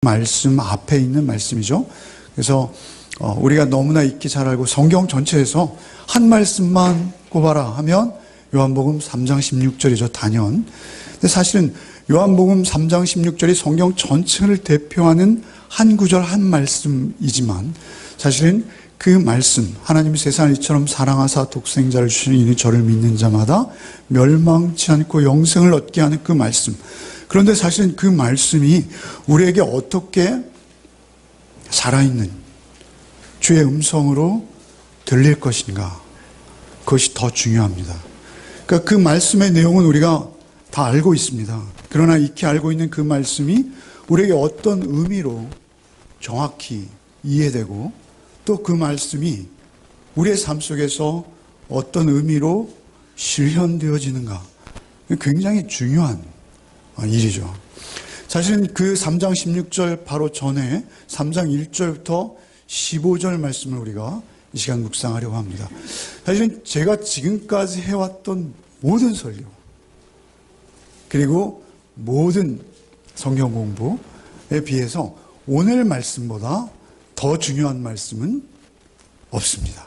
말씀 앞에 있는 말씀이죠. 그래서 우리가 너무나 읽기 잘 알고 성경 전체에서 한 말씀만 꼽아라 하면 요한복음 3장 16절이죠. 단연. 근데 사실은 요한복음 3장 16절이 성경 전체를 대표하는 한 구절 한 말씀이지만 사실은 그 말씀, 하나님이 세상을 이처럼 사랑하사 독생자를 주시니 저를 믿는 자마다 멸망치 않고 영생을 얻게 하는 그 말씀. 그런데 사실은 그 말씀이 우리에게 어떻게 살아있는 주의 음성으로 들릴 것인가, 그것이 더 중요합니다. 그러니까 그 말씀의 내용은 우리가 다 알고 있습니다. 그러나 익히 알고 있는 그 말씀이 우리에게 어떤 의미로 정확히 이해되고 또 그 말씀이 우리의 삶 속에서 어떤 의미로 실현되어지는가, 굉장히 중요한 일이죠. 사실은 그 3장 16절 바로 전에 3장 1절부터 15절 말씀을 우리가 이 시간 묵상하려고 합니다. 사실은 제가 지금까지 해왔던 모든 설교 그리고 모든 성경 공부에 비해서 오늘 말씀보다 더 중요한 말씀은 없습니다.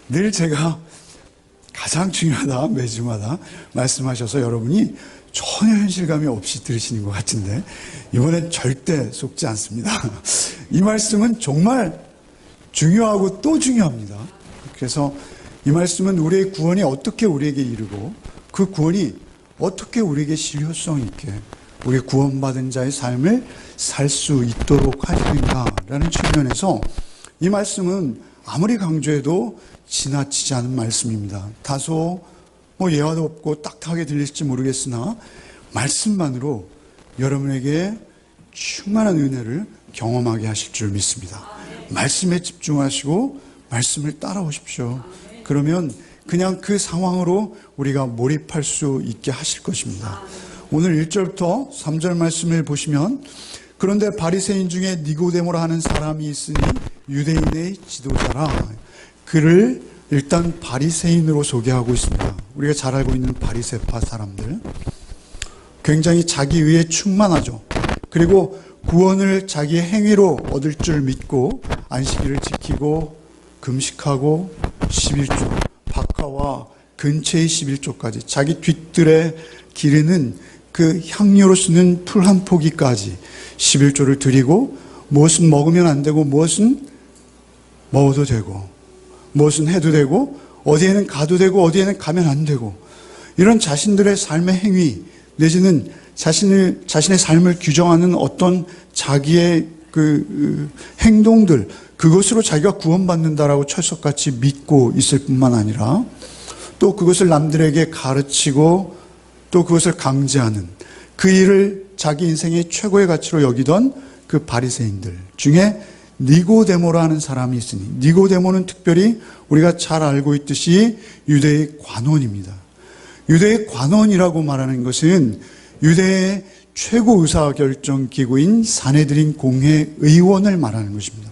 늘 제가 가장 중요하다 매주마다 말씀하셔서 여러분이 전혀 현실감이 없이 들으시는 것 같은데 이번엔 절대 속지 않습니다. 이 말씀은 정말 중요하고 또 중요합니다. 그래서 이 말씀은 우리의 구원이 어떻게 우리에게 이르고 그 구원이 어떻게 우리에게 실효성 있게 우리 구원받은 자의 삶을 살 수 있도록 하시는가라는 측면에서 이 말씀은 아무리 강조해도 지나치지 않은 말씀입니다. 다소 예화도 없고 딱딱하게 들릴지 모르겠으나 말씀만으로 여러분에게 충만한 은혜를 경험하게 하실 줄 믿습니다. 말씀에 집중하시고 말씀을 따라오십시오. 그러면 그냥 그 상황으로 우리가 몰입할 수 있게 하실 것입니다. 오늘 1절부터 3절 말씀을 보시면 그런데 바리새인 중에 니고데모라 하는 사람이 있으니 유대인의 지도자라. 그를 일단 바리새인으로 소개하고 있습니다. 우리가 잘 알고 있는 바리새파 사람들, 굉장히 자기의에 충만하죠. 그리고 구원을 자기의 행위로 얻을 줄 믿고 안식일을 지키고 금식하고 11조, 박하와 근처의 11조까지 자기 뒷뜰에 기르는 그 향료로 쓰는 풀 한 포기까지 11조를 드리고 무엇은 먹으면 안 되고 무엇은 먹어도 되고 무엇은 해도 되고 어디에는 가도 되고 어디에는 가면 안 되고 이런 자신들의 삶의 행위 내지는 자신의 삶을 규정하는 어떤 자기의 그 행동들, 그것으로 자기가 구원받는다라고 철석같이 믿고 있을 뿐만 아니라 또 그것을 남들에게 가르치고 또 그것을 강제하는 그 일을 자기 인생의 최고의 가치로 여기던 그 바리새인들 중에 니고데모라는 사람이 있으니, 니고데모는 특별히 우리가 잘 알고 있듯이 유대의 관원입니다. 유대의 관원이라고 말하는 것은 유대의 최고 의사결정 기구인 사네드린 공회 의원을 말하는 것입니다.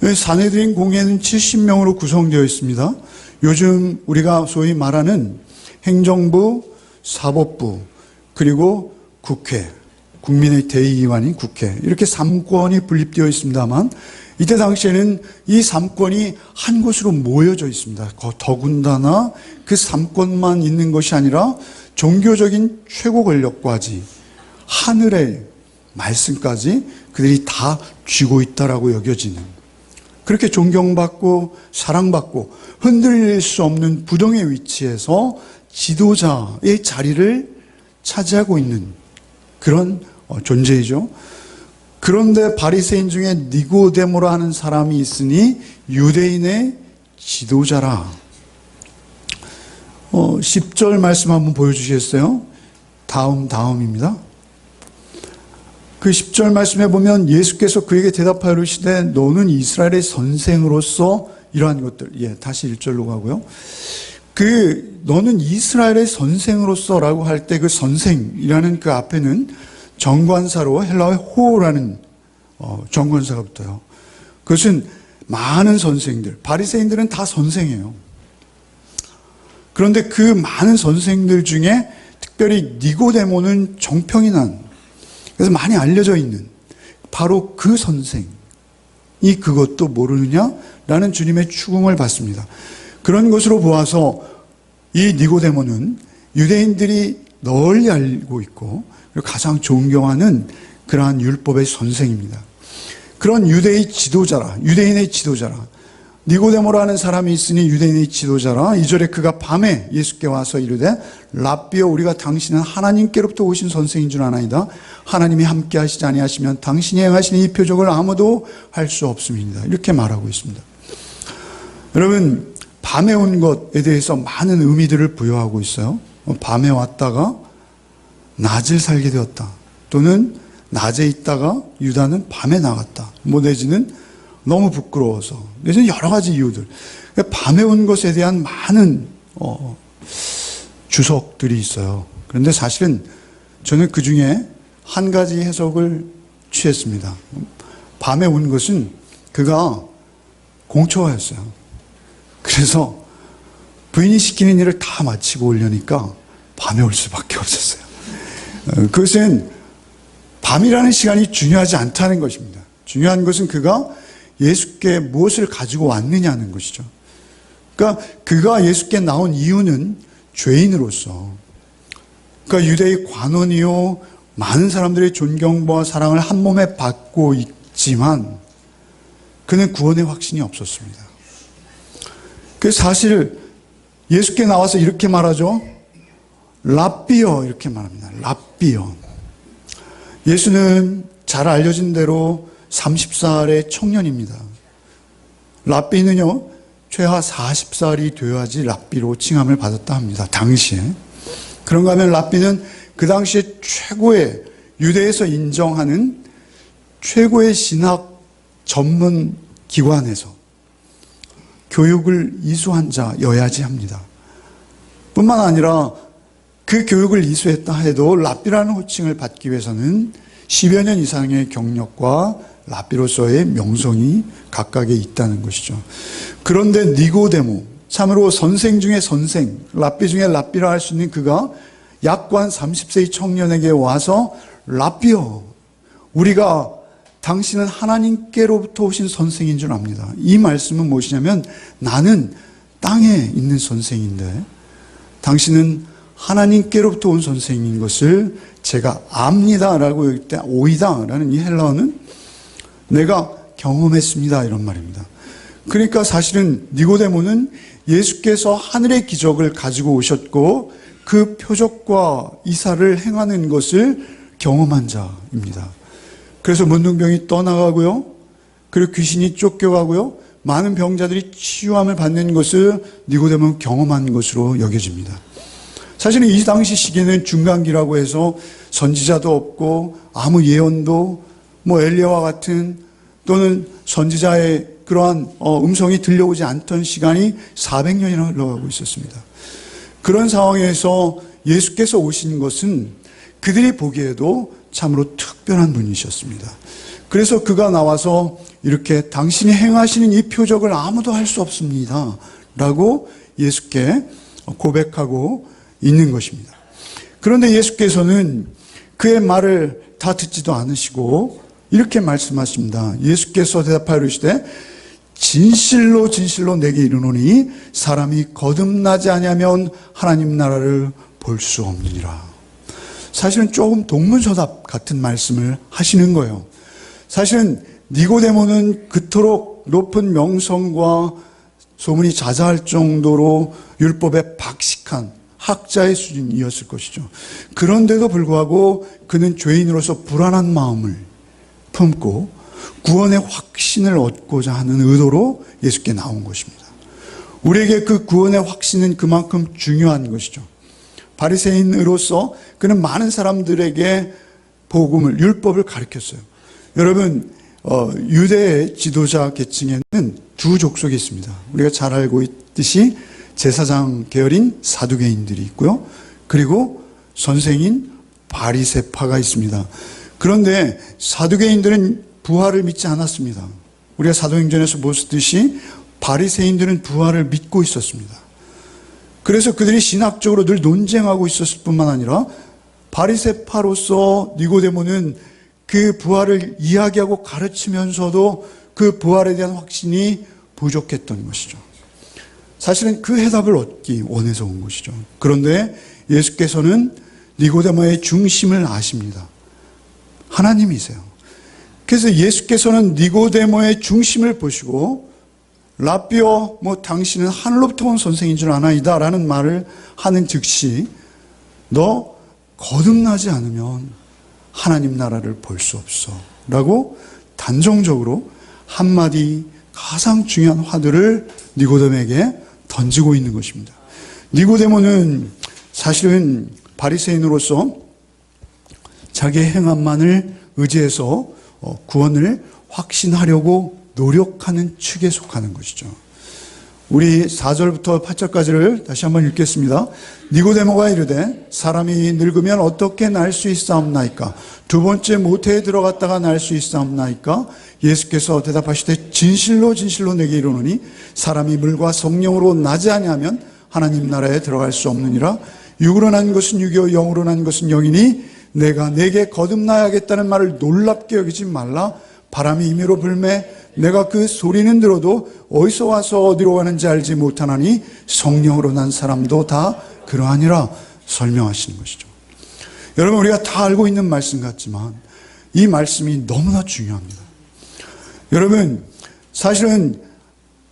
사네드린 공회는 70명으로 구성되어 있습니다. 요즘 우리가 소위 말하는 행정부, 사법부, 그리고 국회, 국민의 대의기관인 국회, 이렇게 3권이 분립되어 있습니다만 이때 당시에는 이 3권이 한 곳으로 모여져 있습니다. 더군다나 그 3권만 있는 것이 아니라 종교적인 최고 권력까지 하늘의 말씀까지 그들이 다 쥐고 있다라고 여겨지는, 그렇게 존경받고 사랑받고 흔들릴 수 없는 부동의 위치에서 지도자의 자리를 차지하고 있는 그런 존재이죠. 그런데 바리새인 중에 니고데모라 하는 사람이 있으니 유대인의 지도자라. 10절 말씀 한번 보여주시겠어요? 다음입니다. 그 10절 말씀에 보면 예수께서 그에게 대답하여 이르시되 너는 이스라엘의 선생으로서 이러한 것들, 다시 1절로 가고요. 너는 이스라엘의 선생으로서라고 할 때 그 선생이라는 그 앞에는 정관사로 헬라어의 호라는 정관사가 붙어요. 그것은 많은 선생들, 바리새인들은 다 선생이에요. 그런데 그 많은 선생들 중에 특별히 니고데모는 정평이 난, 그래서 많이 알려져 있는 바로 그 선생이 그것도 모르느냐라는 주님의 추궁을 받습니다. 그런 것으로 보아서 이 니고데모는 유대인들이 널리 알고 있고 가장 존경하는 그러한 율법의 선생입니다. 그런 유대인의 지도자라 니고데모라는 사람이 있으니 유대인의 지도자라. 2절에 그가 밤에 예수께 와서 이르되 랍비여 우리가 당신은 하나님께로부터 오신 선생인 줄 아나이다. 하나님이 함께 하시지 아니하시면 당신이 행하시는 이 표적을 아무도 할 수 없음이니이다. 이렇게 말하고 있습니다. 여러분, 밤에 온 것에 대해서 많은 의미들을 부여하고 있어요. 밤에 왔다가 낮을 살게 되었다. 또는 낮에 있다가 유다는 밤에 나갔다. 내지는 너무 부끄러워서, 내지는 여러 가지 이유들. 밤에 온 것에 대한 많은 주석들이 있어요. 그런데 사실은 저는 그 중에 한 가지 해석을 취했습니다. 밤에 온 것은 그가 공초하였어요. 그래서 부인이 시키는 일을 다 마치고 오려니까 밤에 올 수밖에 없었어요. 그것은 밤이라는 시간이 중요하지 않다는 것입니다. 중요한 것은 그가 예수께 무엇을 가지고 왔느냐는 것이죠. 그러니까 그가 예수께 나온 이유는 죄인으로서, 그러니까 유대의 관원이요 많은 사람들의 존경과 사랑을 한 몸에 받고 있지만 그는 구원의 확신이 없었습니다. 그래서 사실 예수께 나와서 이렇게 말하죠. 랍비여 이렇게 말합니다. 랍비여. 예수는 잘 알려진 대로 30살의 청년입니다. 랍비는요, 최하 40살이 되어야지 랍비로 칭함을 받았다 합니다. 당시에. 그런가 하면 랍비는 그 당시에 최고의, 유대에서 인정하는 최고의 신학 전문 기관에서 교육을 이수한 자여야지 합니다. 뿐만 아니라 그 교육을 이수했다 해도 랍비라는 호칭을 받기 위해서는 10여 년 이상의 경력과 랍비로서의 명성이 각각에 있다는 것이죠. 그런데 니고데모, 참으로 선생 중에 선생, 랍비 중에 랍비라 할 수 있는 그가 약관 30세의 청년에게 와서 랍비여, 우리가 당신은 하나님께로부터 오신 선생인 줄 압니다. 이 말씀은 무엇이냐면 나는 땅에 있는 선생인데 당신은 하나님께로부터 온 선생인 것을 제가 압니다라고 여길 때 오이다라는 이 헬라어는 내가 경험했습니다 이런 말입니다. 그러니까 사실은 니고데모는 예수께서 하늘의 기적을 가지고 오셨고 그 표적과 이사를 행하는 것을 경험한 자입니다. 그래서 문둥병이 떠나가고요, 그리고 귀신이 쫓겨가고요, 많은 병자들이 치유함을 받는 것을 니고데모는 경험한 것으로 여겨집니다. 사실은 이 당시 시기에는 중간기라고 해서 선지자도 없고 아무 예언도 엘리야와 같은 또는 선지자의 그러한 음성이 들려오지 않던 시간이 400년이나 흘러가고 있었습니다. 그런 상황에서 예수께서 오신 것은 그들이 보기에도 참으로 특별한 분이셨습니다. 그래서 그가 나와서 이렇게 당신이 행하시는 이 표적을 아무도 할 수 없습니다 라고 예수께 고백하고 있는 것입니다. 그런데 예수께서는 그의 말을 다 듣지도 않으시고 이렇게 말씀하십니다. 예수께서 대답하여 이르시되 진실로 진실로 내게 이르노니 사람이 거듭나지 아니하면 하나님 나라를 볼 수 없느니라. 사실은 조금 동문서답 같은 말씀을 하시는 거예요. 사실은 니고데모는 그토록 높은 명성과 소문이 자자할 정도로 율법에 박식한 학자의 수준이었을 것이죠. 그런데도 불구하고 그는 죄인으로서 불안한 마음을 품고 구원의 확신을 얻고자 하는 의도로 예수께 나온 것입니다. 우리에게 그 구원의 확신은 그만큼 중요한 것이죠. 바리새인으로서 그는 많은 사람들에게 복음을, 율법을 가르쳤어요. 여러분, 유대의 지도자 계층에는 두 족속이 있습니다. 우리가 잘 알고 있듯이 제사장 계열인 사두개인들이 있고요, 그리고 선생인 바리새파가 있습니다. 그런데 사두개인들은 부활을 믿지 않았습니다. 우리가 사도행전에서 보았듯이 바리새인들은 부활을 믿고 있었습니다. 그래서 그들이 신학적으로 늘 논쟁하고 있었을 뿐만 아니라 바리새파로서 니고데모는 그 부활을 이야기하고 가르치면서도 그 부활에 대한 확신이 부족했던 것이죠. 사실은 그 해답을 얻기 원해서 온 것이죠. 그런데 예수께서는 니고데모의 중심을 아십니다. 하나님이세요. 그래서 예수께서는 니고데모의 중심을 보시고 라비오, 당신은 하늘로부터 온 선생인 줄 아나이다 라는 말을 하는 즉시 너 거듭나지 않으면 하나님 나라를 볼 수 없어 라고 단정적으로 한마디 가장 중요한 화두를 니고데모에게 던지고 있는 것입니다. 니고데모는 사실은 바리새인으로서 자기의 행함만을 의지해서 구원을 확신하려고 노력하는 축에 속하는 것이죠. 우리 4절부터 8절까지를 다시 한번 읽겠습니다. 니고데모가 이르되 사람이 늙으면 어떻게 날 수 있사옵나이까? 두 번째 모태에 들어갔다가 날 수 있사옵나이까? 예수께서 대답하시되 진실로 진실로 내게 이르노니 사람이 물과 성령으로 나지 아니하면 하나님 나라에 들어갈 수 없느니라. 육으로 난 것은 육이요 영으로 난 것은 영이니 내가 내게 거듭나야겠다는 말을 놀랍게 여기지 말라. 바람이 임의로 불매 내가 그 소리는 들어도 어디서 와서 어디로 가는지 알지 못하나니 성령으로 난 사람도 다 그러하니라 설명하시는 것이죠. 여러분, 우리가 다 알고 있는 말씀 같지만 이 말씀이 너무나 중요합니다. 여러분, 사실은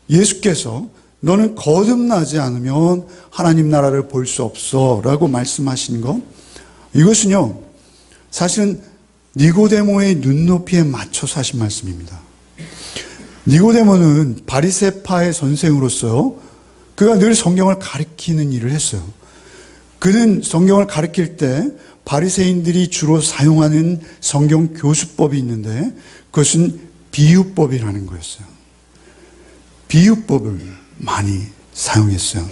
예수께서 너는 거듭나지 않으면 하나님 나라를 볼 수 없어 라고 말씀하신 것, 이것은요 사실은 니고데모의 눈높이에 맞춰서 하신 말씀입니다. 니고데모는 바리새파의 선생으로서 그가 늘 성경을 가르치는 일을 했어요. 그는 성경을 가르칠 때 바리새인들이 주로 사용하는 성경 교수법이 있는데 그것은 비유법이라는 거였어요. 비유법을 많이 사용했어요.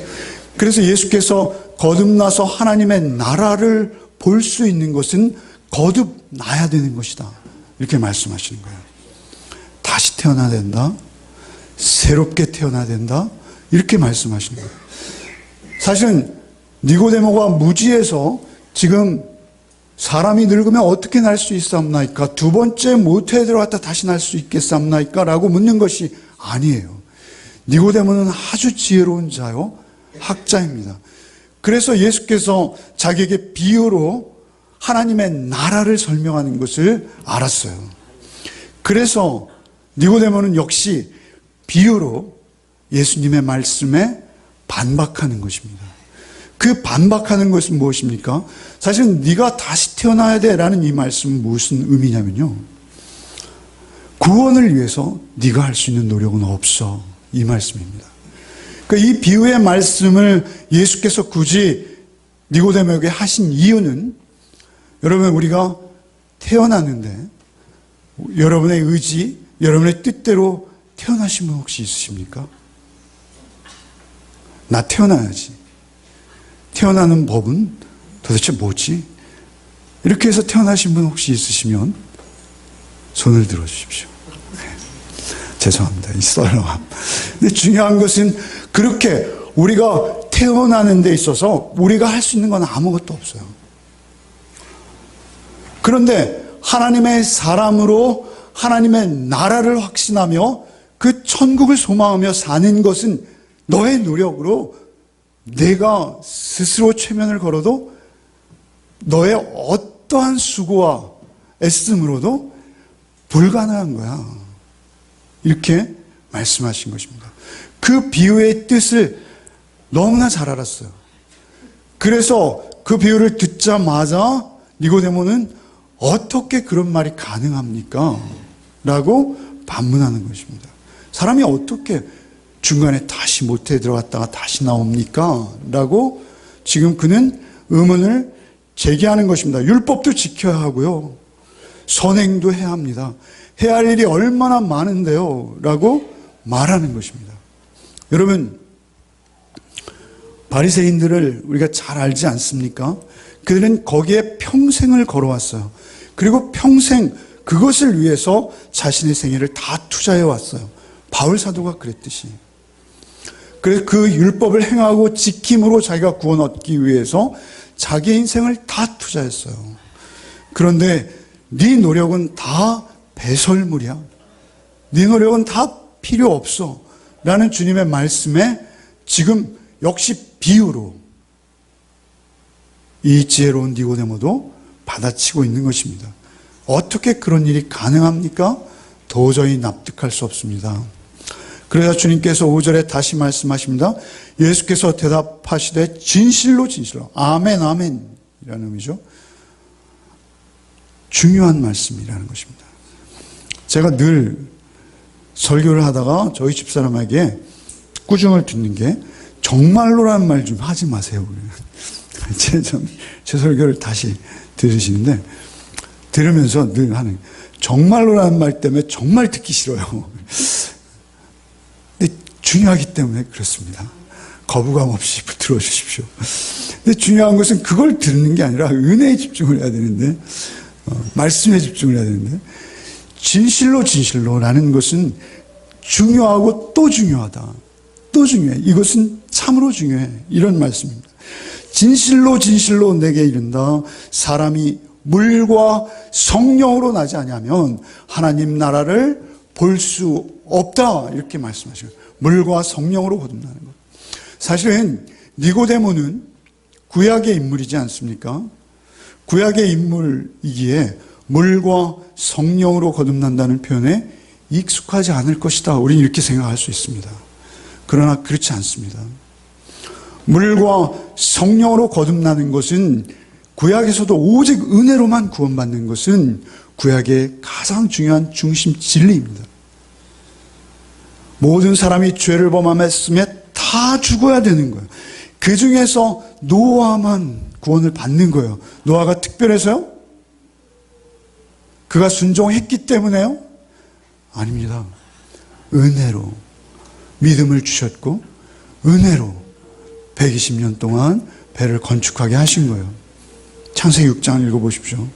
그래서 예수께서 거듭나서 하나님의 나라를 볼 수 있는 것은 거듭나야 되는 것이다 이렇게 말씀하시는 거예요. 다시 태어나야 된다, 새롭게 태어나야 된다 이렇게 말씀하시는 거예요. 사실은 니고데모가 무지해서 지금 사람이 늙으면 어떻게 날 수 있사옵나이까? 두 번째 모태에 들어갔다 다시 날 수 있겠사옵나이까? 라고 묻는 것이 아니에요. 니고데모는 아주 지혜로운 자요 학자입니다. 그래서 예수께서 자기에게 비유로 하나님의 나라를 설명하는 것을 알았어요. 그래서 니고데모는 역시 비유로 예수님의 말씀에 반박하는 것입니다. 그 반박하는 것은 무엇입니까? 사실은 네가 다시 태어나야 돼라는 이 말씀은 무슨 의미냐면요, 구원을 위해서 네가 할 수 있는 노력은 없어 이 말씀입니다. 그러니까 이 비유의 말씀을 예수께서 굳이 니고데모에게 하신 이유는, 여러분, 우리가 태어났는데 여러분의 의지, 여러분의 뜻대로 태어나신 분 혹시 있으십니까? 나 태어나야지. 태어나는 법은 도대체 뭐지? 이렇게 해서 태어나신 분 혹시 있으시면 손을 들어주십시오. 네. 죄송합니다. 이 썰렁함. 근데 중요한 것은 그렇게 우리가 태어나는 데 있어서 우리가 할 수 있는 건 아무것도 없어요. 그런데 하나님의 사람으로 하나님의 나라를 확신하며 그 천국을 소망하며 사는 것은 너의 노력으로 내가 스스로 최면을 걸어도 너의 어떠한 수고와 애씀으로도 불가능한 거야. 이렇게 말씀하신 것입니다. 그 비유의 뜻을 너무나 잘 알았어요. 그래서 그 비유를 듣자마자 니고데모는 어떻게 그런 말이 가능합니까? 라고 반문하는 것입니다. 사람이 어떻게 중간에 다시 모태에 들어갔다가 다시 나옵니까? 라고 지금 그는 의문을 제기하는 것입니다. 율법도 지켜야 하고요, 선행도 해야 합니다. 해야 할 일이 얼마나 많은데요? 라고 말하는 것입니다. 여러분, 바리새인들을 우리가 잘 알지 않습니까? 그들은 거기에 평생을 걸어왔어요. 그리고 평생 그것을 위해서 자신의 생애를 다 투자해 왔어요. 바울 사도가 그랬듯이. 그래서 그 율법을 행하고 지킴으로 자기가 구원 얻기 위해서 자기 인생을 다 투자했어요. 그런데 네 노력은 다 배설물이야. 네 노력은 다 필요 없어. 라는 주님의 말씀에 지금 역시 비유로 이 지혜로운 니고데모도 받아치고 있는 것입니다. 어떻게 그런 일이 가능합니까? 도저히 납득할 수 없습니다. 그러자 주님께서 5절에 다시 말씀하십니다. 예수께서 대답하시되 진실로 진실로 아멘 아멘 이라는 의미죠. 중요한 말씀이라는 것입니다. 제가 늘 설교를 하다가 저희 집사람에게 꾸중을 듣는 게 정말로라는 말 좀 하지 마세요. 제 설교를 다시 들으시는데 들으면서 늘 하는 정말로라는 말 때문에 정말 듣기 싫어요. 근데 중요하기 때문에 그렇습니다. 거부감 없이 들어주십시오. 근데 중요한 것은 그걸 듣는 게 아니라 은혜에 집중을 해야 되는데 말씀에 집중을 해야 되는데 진실로 진실로라는 것은 중요하고 또 중요하다. 또 중요해. 이것은 참으로 중요해. 이런 말씀입니다. 진실로 진실로 내게 이른다. 사람이 물과 성령으로 나지 아니하면 하나님 나라를 볼 수 없다. 이렇게 말씀하셔요. 물과 성령으로 거듭나는 것. 사실은 니고데모는 구약의 인물이지 않습니까? 구약의 인물이기에 물과 성령으로 거듭난다는 표현에 익숙하지 않을 것이다. 우리는 이렇게 생각할 수 있습니다. 그러나 그렇지 않습니다. 물과 성령으로 거듭나는 것은 구약에서도 오직 은혜로만 구원받는 것은 구약의 가장 중요한 중심 진리입니다. 모든 사람이 죄를 범함했음에 다 죽어야 되는 거예요. 그 중에서 노아만 구원을 받는 거예요. 노아가 특별해서요? 그가 순종했기 때문에요? 아닙니다. 은혜로 믿음을 주셨고 은혜로 120년 동안 배를 건축하게 하신 거예요. 창세기 6장 읽어보십시오.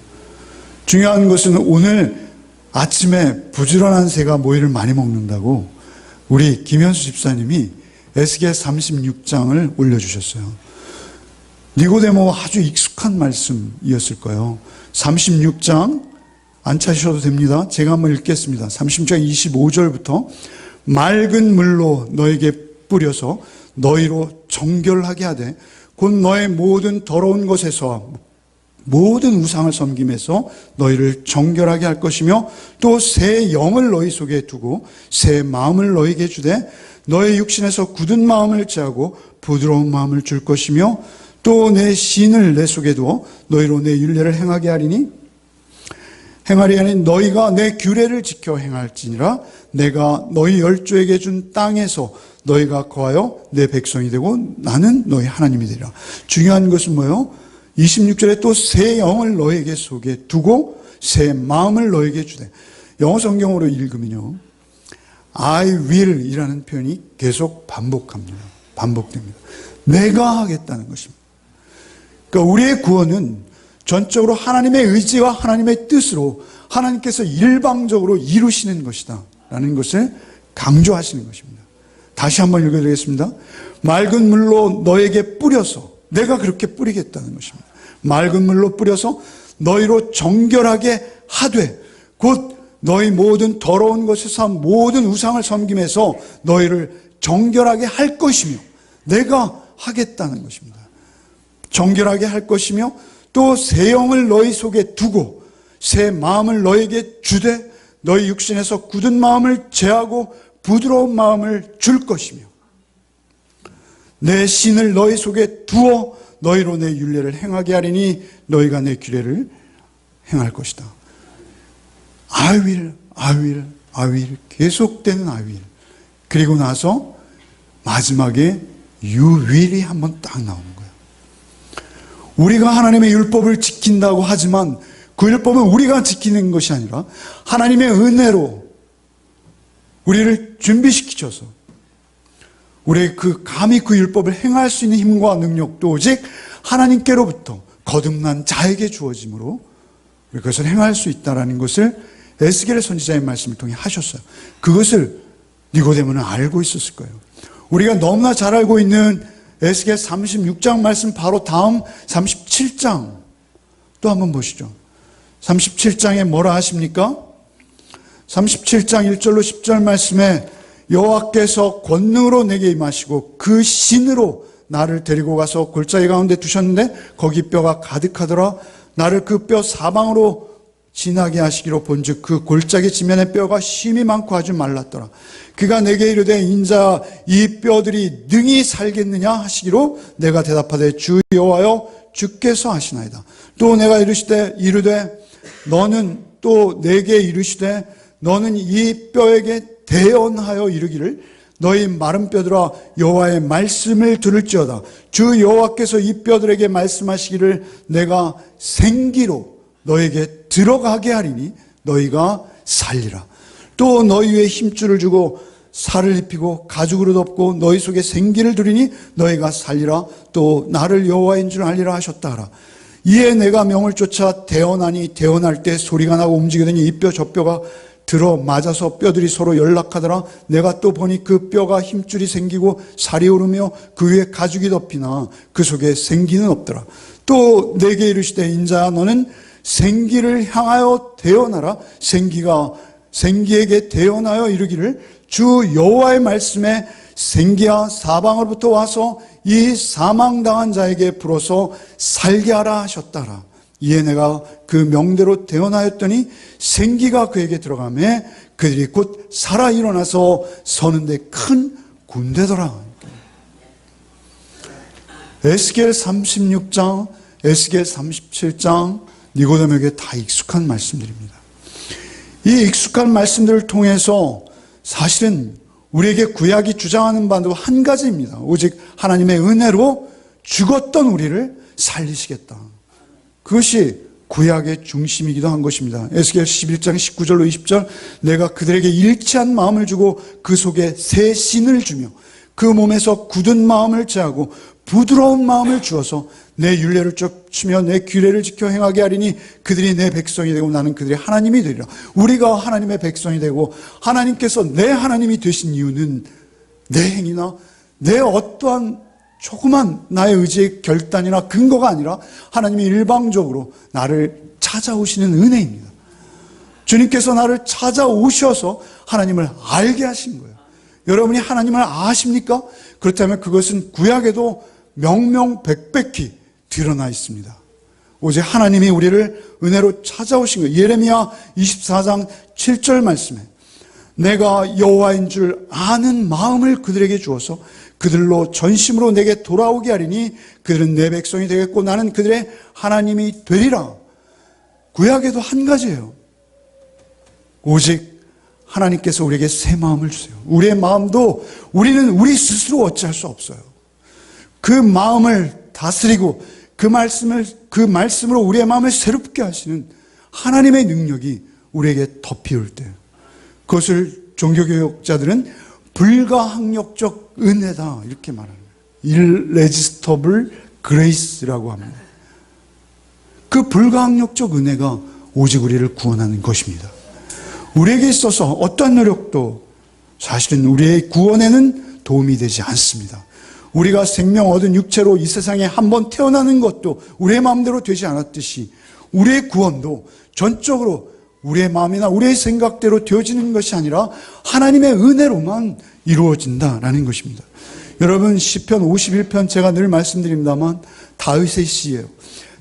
중요한 것은 오늘 아침에 부지런한 새가 모이를 많이 먹는다고 우리 김현수 집사님이 에스겔 36장을 올려주셨어요. 니고데모와 아주 익숙한 말씀이었을 거예요. 36장 안 찾으셔도 됩니다. 제가 한번 읽겠습니다. 36장 25절부터 맑은 물로 너에게 뿌려서 너희로 정결하게 하되 곧 너의 모든 더러운 것에서 모든 우상을 섬김에서 너희를 정결하게 할 것이며 또 새 영을 너희 속에 두고 새 마음을 너희에게 주되 너의 육신에서 굳은 마음을 제하고 부드러운 마음을 줄 것이며 또 내 신을 내 속에 두어 너희로 내 율례를 행하게 하리니 너희가 내 규례를 지켜 행할지니라. 내가 너희 열조에게 준 땅에서 너희가 거하여 내 백성이 되고 나는 너희 하나님이 되리라. 중요한 것은 뭐예요? 26절에 또 새 영을 너희에게 속에 두고 새 마음을 너희에게 주되. 영어 성경으로 읽으면요, I will 이라는 표현이 계속 반복됩니다. 내가 하겠다는 것입니다. 그러니까 우리의 구원은 전적으로 하나님의 의지와 하나님의 뜻으로 하나님께서 일방적으로 이루시는 것이다 라는 것을 강조하시는 것입니다. 다시 한번 읽어드리겠습니다. 맑은 물로 너에게 뿌려서, 내가 그렇게 뿌리겠다는 것입니다. 맑은 물로 뿌려서 너희로 정결하게 하되 곧 너희 모든 더러운 것에서 모든 우상을 섬김에서 너희를 정결하게 할 것이며, 내가 하겠다는 것입니다. 정결하게 할 것이며 또 새 영을 너희 속에 두고 새 마음을 너희에게 주되 너희 육신에서 굳은 마음을 제하고 부드러운 마음을 줄 것이며 내 신을 너희 속에 두어 너희로 내 율례를 행하게 하리니 너희가 내 규례를 행할 것이다. I will 계속되는 I will. 그리고 나서 마지막에 you will이 한번 딱 나오는 거예요. 우리가 하나님의 율법을 지킨다고 하지만 그 율법은 우리가 지키는 것이 아니라 하나님의 은혜로 우리를 준비시키셔서 우리 감히 그 율법을 행할 수 있는 힘과 능력도 오직 하나님께로부터 거듭난 자에게 주어짐으로 우리 그것을 행할 수 있다는 것을 에스겔 선지자의 말씀을 통해 하셨어요. 그것을 니고데모는 알고 있었을 거예요. 우리가 너무나 잘 알고 있는 에스겔 36장 말씀 바로 다음 37장 또 한번 보시죠. 37장에 뭐라 하십니까? 37장 1절로 10절 말씀에 여호와께서 권능으로 내게 임하시고 그 신으로 나를 데리고 가서 골짜기 가운데 두셨는데 거기 뼈가 가득하더라. 나를 그 뼈 사방으로 지나게 하시기로 본즉 그 골짜기 지면에 뼈가 심이 많고 아주 말랐더라. 그가 내게 이르되 인자 이 뼈들이 능히 살겠느냐 하시기로 내가 대답하되 주 여호와여 주께서 하시나이다. 또 내가 이르되 너는 또 내게 이르시되 너는 이 뼈에게 대언하여 이르기를 너희 마른 뼈들아 여호와의 말씀을 들을지어다. 주 여호와께서 이 뼈들에게 말씀하시기를 내가 생기로 너에게 들어가게 하리니 너희가 살리라. 또 너희 위에 힘줄을 주고 살을 입히고 가죽으로 덮고 너희 속에 생기를 두리니 너희가 살리라. 또 나를 여호와인 줄 알리라 하셨다 하라. 이에 내가 명을 쫓아 대언하니 대언할 때 소리가 나고 움직이더니 이 뼈 저 뼈가 들어 맞아서 뼈들이 서로 연락하더라. 내가 또 보니 그 뼈가 힘줄이 생기고 살이 오르며 그 위에 가죽이 덮이나 그 속에 생기는 없더라. 또 내게 이르시되 인자야 너는 생기를 향하여 대언하라. 생기에게 대언하여 이르기를 주 여호와의 말씀에 생기야 사방으로부터 와서 이 사망당한 자에게 불어서 살게 하라 하셨다라. 이에 내가 그 명대로 대언하였더니 생기가 그에게 들어가매 그들이 곧 살아 일어나서 서는데 큰 군대더라. 에스겔 36장, 에스겔 37장 니고데모에게 다 익숙한 말씀들입니다. 이 익숙한 말씀들을 통해서 사실은 우리에게 구약이 주장하는 바도 한 가지입니다. 오직 하나님의 은혜로 죽었던 우리를 살리시겠다. 그것이 구약의 중심이기도 한 것입니다. 에스겔 11장 19절로 20절 내가 그들에게 일치한 마음을 주고 그 속에 새 신을 주며 그 몸에서 굳은 마음을 제하고 부드러운 마음을 주어서 내 율례를 쫓으며 내 규례를 지켜 행하게 하리니 그들이 내 백성이 되고 나는 그들의 하나님이 되리라. 우리가 하나님의 백성이 되고 하나님께서 내 하나님이 되신 이유는 내 행위나 내 어떠한 조그만 나의 의지의 결단이나 근거가 아니라 하나님이 일방적으로 나를 찾아오시는 은혜입니다. 주님께서 나를 찾아오셔서 하나님을 알게 하신 거예요. 여러분이 하나님을 아십니까? 그렇다면 그것은 구약에도 명명백백히 드러나 있습니다. 오직 하나님이 우리를 은혜로 찾아오신 거예요. 예레미야 24장 7절 말씀에 내가 여호와인 줄 아는 마음을 그들에게 주어서 그들로 전심으로 내게 돌아오게 하리니 그들은 내 백성이 되겠고 나는 그들의 하나님이 되리라. 구약에도 한 가지예요. 오직 하나님께서 우리에게 새 마음을 주세요. 우리의 마음도 우리는 우리 스스로 어찌할 수 없어요. 그 마음을 다스리고 그 말씀으로 우리의 마음을 새롭게 하시는 하나님의 능력이 우리에게 덮이올 때 그것을 종교교육자들은 불가항력적 은혜다 이렇게 말합니다. irresistible grace라고 합니다. 그 불가항력적 은혜가 오직 우리를 구원하는 것입니다. 우리에게 있어서 어떠한 노력도 사실은 우리의 구원에는 도움이 되지 않습니다. 우리가 생명 얻은 육체로 이 세상에 한번 태어나는 것도 우리의 마음대로 되지 않았듯이 우리의 구원도 전적으로 우리의 마음이나 우리의 생각대로 되어지는 것이 아니라 하나님의 은혜로만 이루어진다라는 것입니다. 여러분 시편 51편 제가 늘 말씀드립니다만 다윗의 시예요.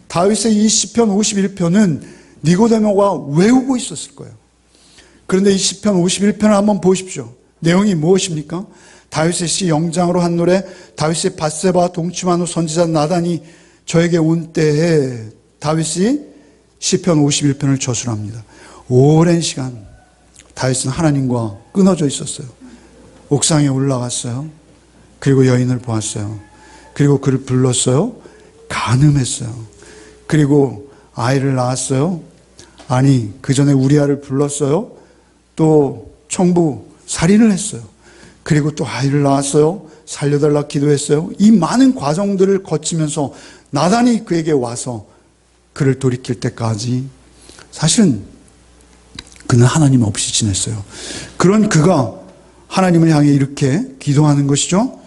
다윗의 이 시편 51편은 니고데모가 외우고 있었을 거예요. 그런데 이 시편 51편을 한번 보십시오. 내용이 무엇입니까? 다윗의 시 영장으로 한 노래 다윗의 밧세바 동침한 후 선지자 나단이 저에게 온 때에 다윗이 시편 51편을 저술합니다. 오랜 시간 다윗은 하나님과 끊어져 있었어요. 옥상에 올라갔어요. 그리고 여인을 보았어요. 그리고 그를 불렀어요. 간음했어요. 그리고 아이를 낳았어요. 아니 그 전에 우리아를 불렀어요. 또 청부 살인을 했어요. 그리고 또 아이를 낳았어요. 살려달라 기도했어요. 이 많은 과정들을 거치면서 나단이 그에게 와서 그를 돌이킬 때까지 사실은 그는 하나님 없이 지냈어요. 그런 그가 하나님을 향해 이렇게 기도하는 것이죠.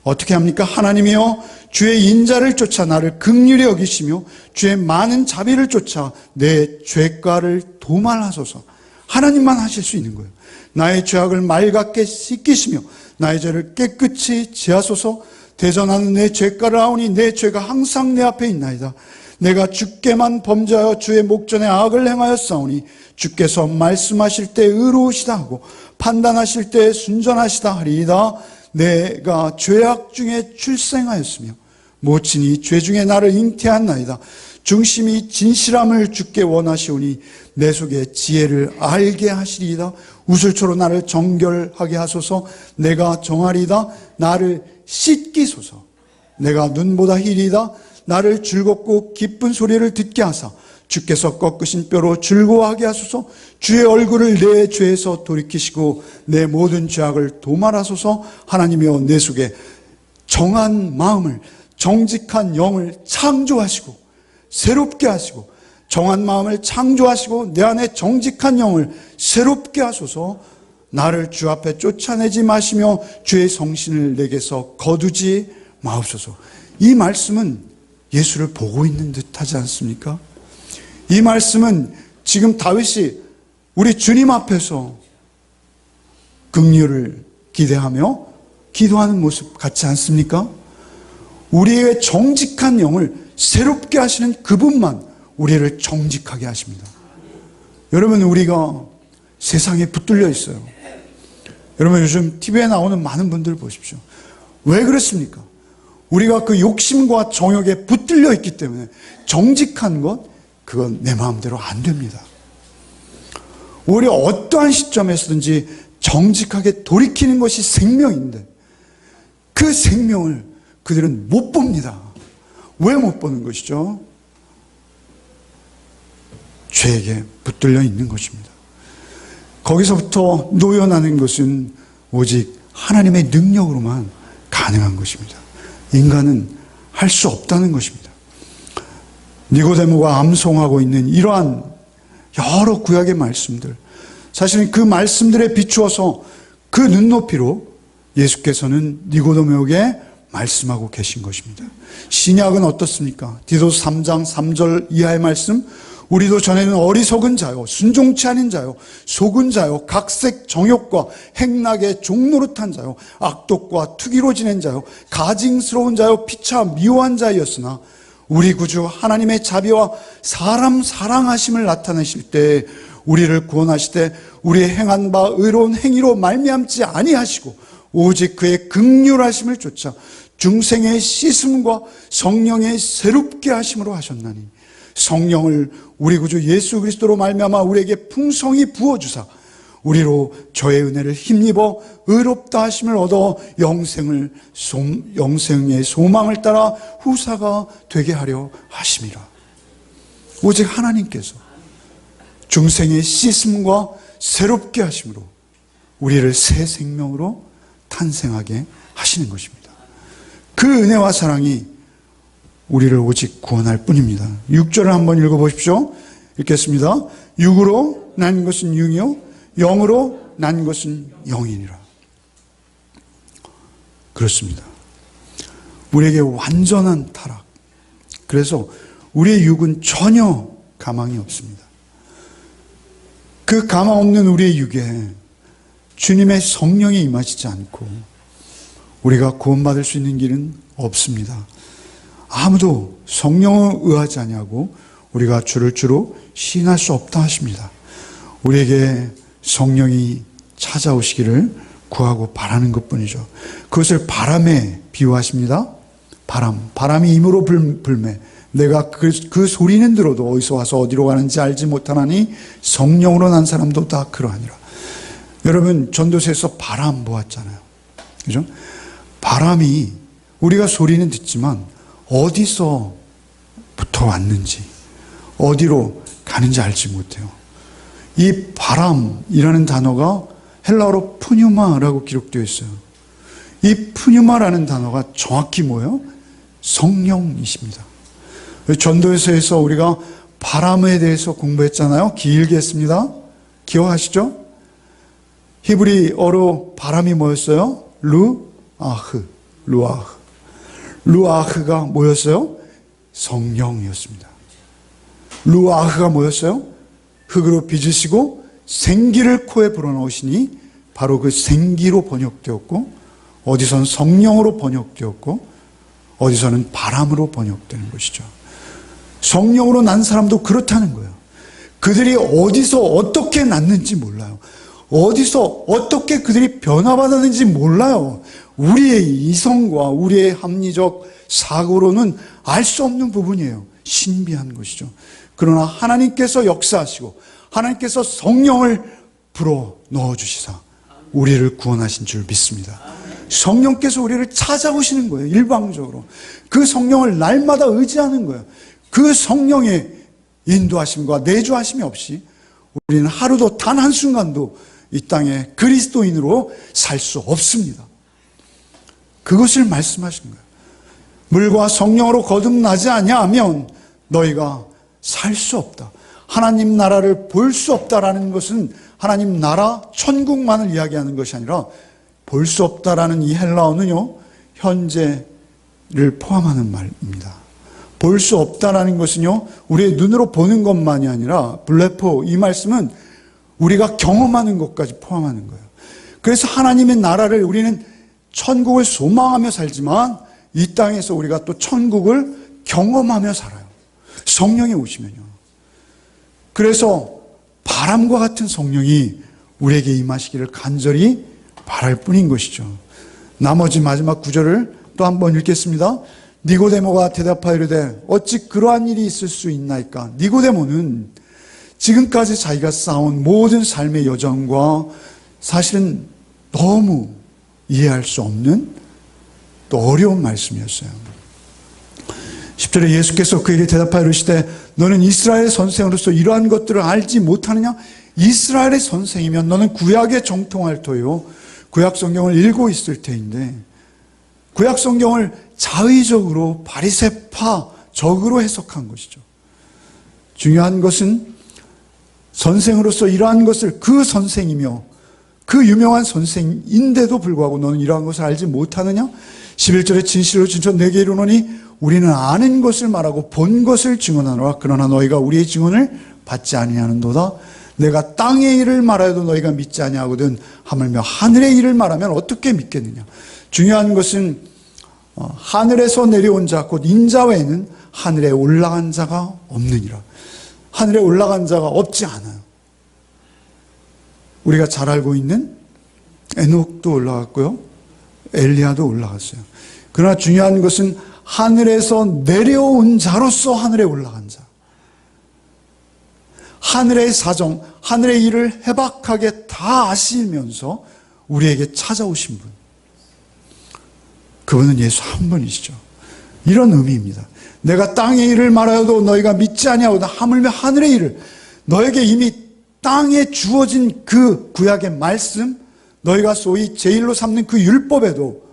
어떻게 합니까? 하나님이여 주의 인자를 쫓아 나를 긍휼히 여기시며 주의 많은 자비를 쫓아 내 죄가를 도말하소서. 하나님만 하실 수 있는 거예요. 나의 죄악을 맑게 씻기시며 나의 죄를 깨끗이 지하소서. 대전하는 내 죄가를 아오니 내 죄가 항상 내 앞에 있나이다. 내가 주께만 범죄하여 주의 목전에 악을 행하였사오니 주께서 말씀하실 때 의로우시다 하고 판단하실 때 순전하시다 하리이다. 내가 죄악 중에 출생하였으며 모친이 죄 중에 나를 잉태한나이다. 중심이 진실함을 주께 원하시오니 내 속에 지혜를 알게 하시리이다. 우슬초로 나를 정결하게 하소서. 내가 정하리이다. 나를 씻기소서. 내가 눈보다 희리이다. 나를 즐겁고 기쁜 소리를 듣게 하사 주께서 꺾으신 뼈로 즐거워하게 하소서. 주의 얼굴을 내 죄에서 돌이키시고 내 모든 죄악을 도말하소서. 하나님이여 내 속에 정한 마음을, 정직한 영을 창조하시고 새롭게 하시고, 정한 마음을 창조하시고 내 안에 정직한 영을 새롭게 하소서. 나를 주 앞에 쫓아내지 마시며 주의 성신을 내게서 거두지 마옵소서. 이 말씀은 예수를 보고 있는 듯 하지 않습니까? 이 말씀은 지금 다윗이 우리 주님 앞에서 긍휼을 기대하며 기도하는 모습 같지 않습니까? 우리의 정직한 영을 새롭게 하시는 그분만 우리를 정직하게 하십니다. 여러분, 우리가 세상에 붙들려 있어요. 여러분, 요즘 TV에 나오는 많은 분들 보십시오. 왜 그렇습니까? 우리가 그 욕심과 정욕에 붙들려 있기 때문에 정직한 것, 그건 내 마음대로 안 됩니다. 오히려 어떠한 시점에서든지 정직하게 돌이키는 것이 생명인데 그 생명을 그들은 못 봅니다. 왜 못 보는 것이죠? 죄에게 붙들려 있는 것입니다. 거기서부터 놓여나는 것은 오직 하나님의 능력으로만 가능한 것입니다. 인간은 할 수 없다는 것입니다. 니고데모가 암송하고 있는 이러한 여러 구약의 말씀들, 사실은 그 말씀들에 비추어서 그 눈높이로 예수께서는 니고데모에게 말씀하고 계신 것입니다. 신약은 어떻습니까? 디도서 3장 3절 이하의 말씀, 우리도 전에는 어리석은 자요, 순종치 않은 자요, 속은 자요, 각색 정욕과 행락의 종노릇한 자요, 악독과 투기로 지낸 자요, 가증스러운 자요, 피차 미워한 자였으나 우리 구주 하나님의 자비와 사람 사랑하심을 나타내실 때 우리를 구원하시되 우리의 행한 바 의로운 행위로 말미암지 아니하시고 오직 그의 긍휼하심을 쫓아 중생의 씻음과 성령의 새롭게 하심으로 하셨나니 성령을 우리 구주 예수 그리스도로 말미암아 우리에게 풍성히 부어주사 우리로 저의 은혜를 힘입어 의롭다 하심을 얻어 영생의 소망을 따라 후사가 되게 하려 하심이라. 오직 하나님께서 중생의 씻음과 새롭게 하심으로 우리를 새 생명으로 탄생하게 하시는 것입니다. 그 은혜와 사랑이 우리를 오직 구원할 뿐입니다. 6절을 한번 읽어보십시오. 읽겠습니다. 육으로 난 것은 육이요 영으로 난 것은 영이니라. 그렇습니다. 우리에게 완전한 타락. 그래서 우리의 육은 전혀 가망이 없습니다. 그 가망 없는 우리의 육에 주님의 성령이 임하시지 않고 우리가 구원받을 수 있는 길은 없습니다. 아무도 성령을 의하지 아니하고 우리가 주를 주로 시인할 수 없다 하십니다. 우리에게 성령이 찾아오시기를 구하고 바라는 것뿐이죠. 그것을 바람에 비유하십니다. 바람이 임으로 불매. 내가 그 소리는 들어도 어디서 와서 어디로 가는지 알지 못하나니 성령으로 난 사람도 다 그러하니라. 여러분, 전도서에서 바람 보았잖아요. 그죠? 바람이 우리가 소리는 듣지만 어디서부터 왔는지 어디로 가는지 알지 못해요. 이 바람이라는 단어가 헬라어로 푸뉴마라고 기록되어 있어요. 이 푸뉴마라는 단어가 정확히 뭐예요? 성령이십니다. 전도서에서 우리가 바람에 대해서 공부했잖아요. 길게 했습니다. 기억하시죠? 히브리어로 바람이 뭐였어요? 루아흐. 루아흐. 루아흐가 뭐였어요? 성령이었습니다. 루아흐가 뭐였어요? 흙으로 빚으시고 생기를 코에 불어넣으시니 바로 그 생기로 번역되었고, 어디서는 성령으로 번역되었고, 어디서는 바람으로 번역되는 것이죠. 성령으로 난 사람도 그렇다는 거예요. 그들이 어디서 어떻게 났는지 몰라요. 어디서 어떻게 그들이 변화받았는지 몰라요. 우리의 이성과 우리의 합리적 사고로는 알 수 없는 부분이에요. 신비한 것이죠. 그러나 하나님께서 역사하시고 하나님께서 성령을 불어 넣어주시사 우리를 구원하신 줄 믿습니다. 성령께서 우리를 찾아오시는 거예요. 일방적으로. 그 성령을 날마다 의지하는 거예요. 그 성령의 인도하심과 내주하심이 없이 우리는 하루도 단 한순간도 이 땅에 그리스도인으로 살 수 없습니다. 그것을 말씀하시는 거예요. 물과 성령으로 거듭나지 아니하면 너희가 살 수 없다. 하나님 나라를 볼 수 없다라는 것은 하나님 나라 천국만을 이야기하는 것이 아니라 볼 수 없다라는 이 헬라어는요, 현재를 포함하는 말입니다. 볼 수 없다라는 것은요, 우리의 눈으로 보는 것만이 아니라 블레포, 이 말씀은 우리가 경험하는 것까지 포함하는 거예요. 그래서 하나님의 나라를 우리는 천국을 소망하며 살지만 이 땅에서 우리가 또 천국을 경험하며 살아요. 성령이 오시면요. 그래서 바람과 같은 성령이 우리에게 임하시기를 간절히 바랄 뿐인 것이죠. 나머지 마지막 구절을 또 한번 읽겠습니다. 니고데모가 대답하여 이르되 어찌 그러한 일이 있을 수 있나이까. 니고데모는 지금까지 자기가 쌓아온 모든 삶의 여정과 사실은 너무 이해할 수 없는 또 어려운 말씀이었어요. 10절에 예수께서 그에게 대답하여 이르시되 너는 이스라엘의 선생으로서 이러한 것들을 알지 못하느냐? 이스라엘의 선생이면 너는 구약에 정통할 터요 구약 성경을 읽고 있을 테인데, 구약 성경을 자의적으로 바리새파적으로 해석한 것이죠. 중요한 것은 선생으로서 이러한 것을, 그 선생이며 그 유명한 선생인데도 불구하고 너는 이러한 것을 알지 못하느냐? 11절에 진실로 진짜 내게 이르노니 우리는 아는 것을 말하고 본 것을 증언하노라. 그러나 너희가 우리의 증언을 받지 아니하는도다. 내가 땅의 일을 말하여도 너희가 믿지 아니하거든 하물며 하늘의 일을 말하면 어떻게 믿겠느냐. 중요한 것은 하늘에서 내려온 자 곧 인자 외에는 하늘에 올라간 자가 없느니라. 하늘에 올라간 자가 없지 않아요. 우리가 잘 알고 있는 에녹도 올라갔고요, 엘리야도 올라갔어요. 그러나 중요한 것은 하늘에서 내려온 자로서 하늘에 올라간 자, 하늘의 사정, 하늘의 일을 해박하게 다 아시면서 우리에게 찾아오신 분, 그분은 예수 한 분이시죠. 이런 의미입니다. 내가 땅의 일을 말하여도 너희가 믿지 아니하거든 하물며 하늘의 일을, 너에게 이미 땅에 주어진 그 구약의 말씀, 너희가 소위 제일로 삼는 그 율법에도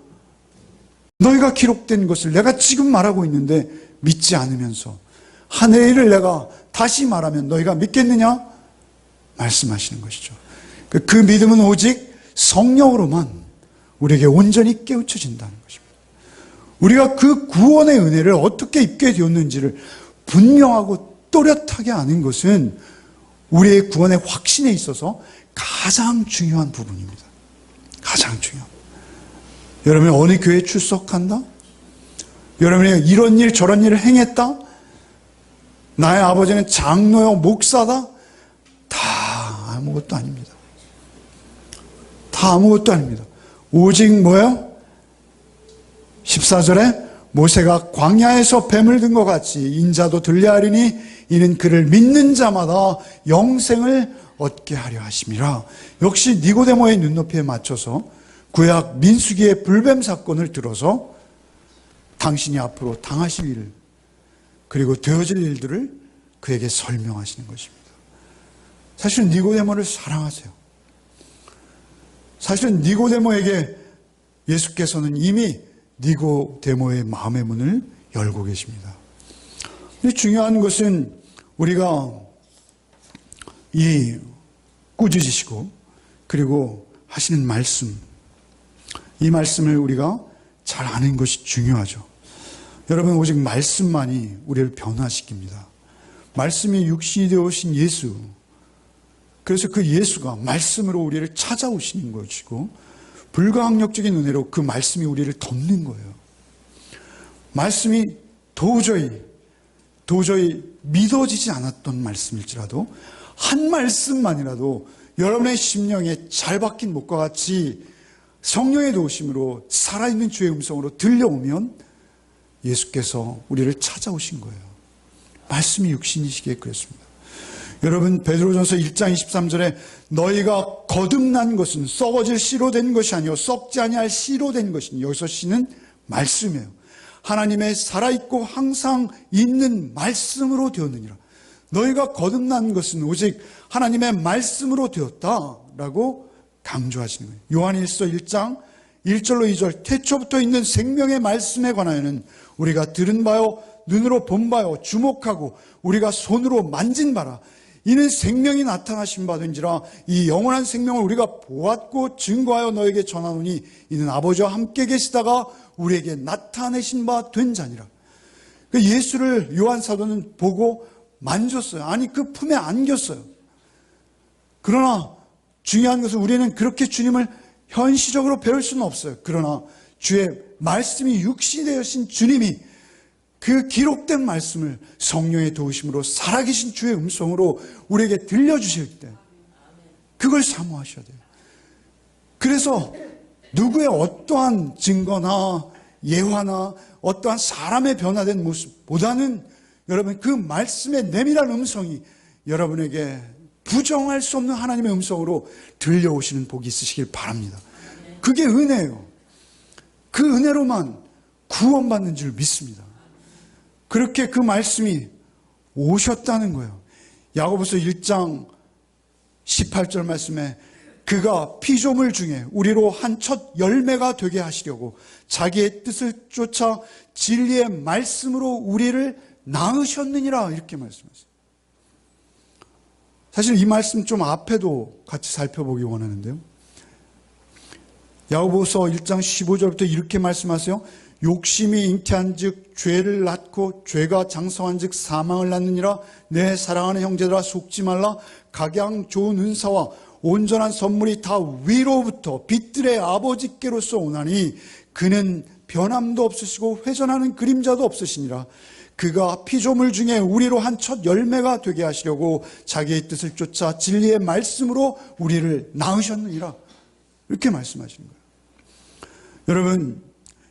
너희가 기록된 것을 내가 지금 말하고 있는데 믿지 않으면서 하늘의 일을 내가 다시 말하면 너희가 믿겠느냐? 말씀하시는 것이죠. 그 믿음은 오직 성령으로만 우리에게 온전히 깨우쳐진다는 것입니다. 우리가 그 구원의 은혜를 어떻게 입게 되었는지를 분명하고 또렷하게 아는 것은 우리의 구원의 확신에 있어서 가장 중요한 부분입니다. 가장 중요합니다. 여러분이 어느 교회에 출석한다? 여러분이 이런 일 저런 일을 행했다? 나의 아버지는 장로요 목사다? 다 아무것도 아닙니다. 다 아무것도 아닙니다. 오직 뭐예요? 14절에 모세가 광야에서 뱀을 든 것 같이 인자도 들려하리니 이는 그를 믿는 자마다 영생을 얻게 하려 하심이라. 역시 니고데모의 눈높이에 맞춰서 구약 민수기의 불뱀 사건을 들어서 당신이 앞으로 당하실 일, 그리고 되어질 일들을 그에게 설명하시는 것입니다. 사실은 니고데모를 사랑하세요. 사실은 니고데모에게 예수께서는 이미 니고데모의 마음의 문을 열고 계십니다. 근데 중요한 것은 우리가 이 꾸짖으시고 그리고 하시는 말씀, 이 말씀을 우리가 잘 아는 것이 중요하죠. 여러분, 오직 말씀만이 우리를 변화시킵니다. 말씀이 육신이 되어 오신 예수, 그래서 그 예수가 말씀으로 우리를 찾아오시는 것이고 불가항력적인 은혜로 그 말씀이 우리를 덮는 거예요. 말씀이 도저히 믿어지지 않았던 말씀일지라도 한 말씀만이라도 여러분의 심령에 잘 박힌 목과 같이 성령의 도우심으로 살아있는 주의 음성으로 들려오면 예수께서 우리를 찾아오신 거예요. 말씀이 육신이시기에 그랬습니다. 여러분, 베드로전서 1장 23절에 너희가 거듭난 것은 썩어질 씨로 된 것이 아니요 썩지 아니할 씨로 된 것이니, 여기서 씨는 말씀이에요. 하나님의 살아있고 항상 있는 말씀으로 되었느니라. 너희가 거듭난 것은 오직 하나님의 말씀으로 되었다라고 강조하시는 거예요. 요한일서 1장 1절로 2절, 태초부터 있는 생명의 말씀에 관하여는 우리가 들은 바요 눈으로 본 바요 주목하고 우리가 손으로 만진 바라. 이는 생명이 나타나신 바 된지라. 이 영원한 생명을 우리가 보았고 증거하여 너에게 전하노니 이는 아버지와 함께 계시다가 우리에게 나타내신 바 된 자니라. 예수를 요한 사도는 보고 만졌어요. 아니, 그 품에 안겼어요. 그러나 중요한 것은 우리는 그렇게 주님을 현시적으로 배울 수는 없어요. 그러나 주의 말씀이 육신이 되어신 주님이 그 기록된 말씀을 성령의 도우심으로 살아계신 주의 음성으로 우리에게 들려주실 때 그걸 사모하셔야 돼요. 그래서 누구의 어떠한 증거나 예화나 어떠한 사람의 변화된 모습보다는 여러분, 그 말씀의 내밀한 음성이 여러분에게 부정할 수 없는 하나님의 음성으로 들려오시는 복이 있으시길 바랍니다. 그게 은혜예요. 그 은혜로만 구원받는 줄 믿습니다. 그렇게 그 말씀이 오셨다는 거예요. 야고보서 1장 18절 말씀에 그가 피조물 중에 우리로 한 첫 열매가 되게 하시려고 자기의 뜻을 쫓아 진리의 말씀으로 우리를 낳으셨느니라, 이렇게 말씀하세요. 사실 이 말씀 좀 앞에도 같이 살펴보기 원하는데요. 야고보서 1장 15절부터 이렇게 말씀하세요. 욕심이 잉태한 즉 죄를 낳고 죄가 장성한 즉 사망을 낳느니라. 내 사랑하는 형제들아 속지 말라. 각양 좋은 은사와 온전한 선물이 다 위로부터 빛들의 아버지께로서 오나니 그는 변함도 없으시고 회전하는 그림자도 없으시니라. 그가 피조물 중에 우리로 한 첫 열매가 되게 하시려고 자기의 뜻을 쫓아 진리의 말씀으로 우리를 낳으셨느니라, 이렇게 말씀하시는 거예요. 여러분,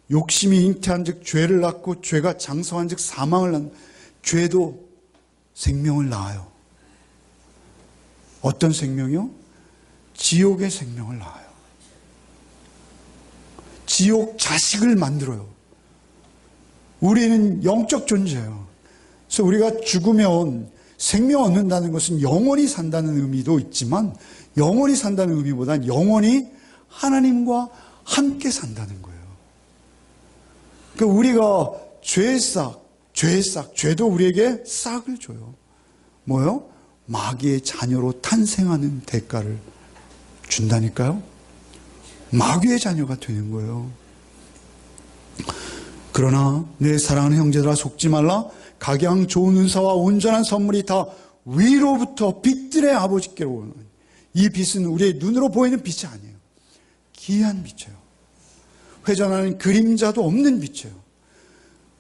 욕심이 잉태한 즉 죄를 낳고 죄가 장성한 즉 사망을 낳는, 죄도 생명을 낳아요. 어떤 생명이요? 지옥의 생명을 낳아요. 지옥 자식을 만들어요. 우리는 영적 존재예요. 그래서 우리가 죽으면 생명 얻는다는 것은 영원히 산다는 의미도 있지만 영원히 산다는 의미보다는 영원히 하나님과 함께 산다는 거예요. 그러니까 우리가 죄도 우리에게 싹을 줘요. 뭐요? 마귀의 자녀로 탄생하는 대가를 준다니까요. 마귀의 자녀가 되는 거예요. 그러나 내 사랑하는 형제들아 속지 말라. 각양 좋은 은사와 온전한 선물이 다 위로부터 빛들의 아버지께로 오는, 이 빛은 우리의 눈으로 보이는 빛이 아니에요. 기이한 빛이에요. 회전하는 그림자도 없는 빛이에요.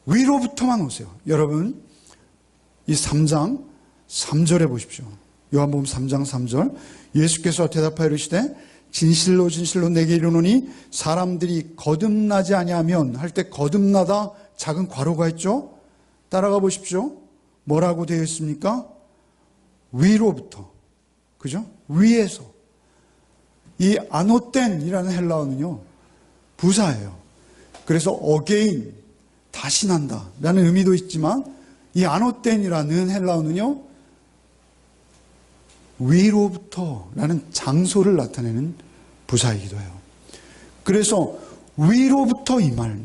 위로부터만 오세요. 여러분, 이 3장 3절에 보십시오. 요한복음 3장 3절, 예수께서 대답하여 이르시되 진실로 진실로 내게 이르노니 사람들이 거듭나지 아니하면, 할 때 거듭나다 작은 괄호가 있죠. 따라가 보십시오. 뭐라고 되어 있습니까? 위로부터, 그죠? 위에서. 이 아노텐이라는 헬라어는요 부사예요. 그래서 again, 다시 난다 라는 의미도 있지만 이 아노텐이라는 헬라어는요 위로부터라는 장소를 나타내는 부사이기도 해요. 그래서 위로부터 임할,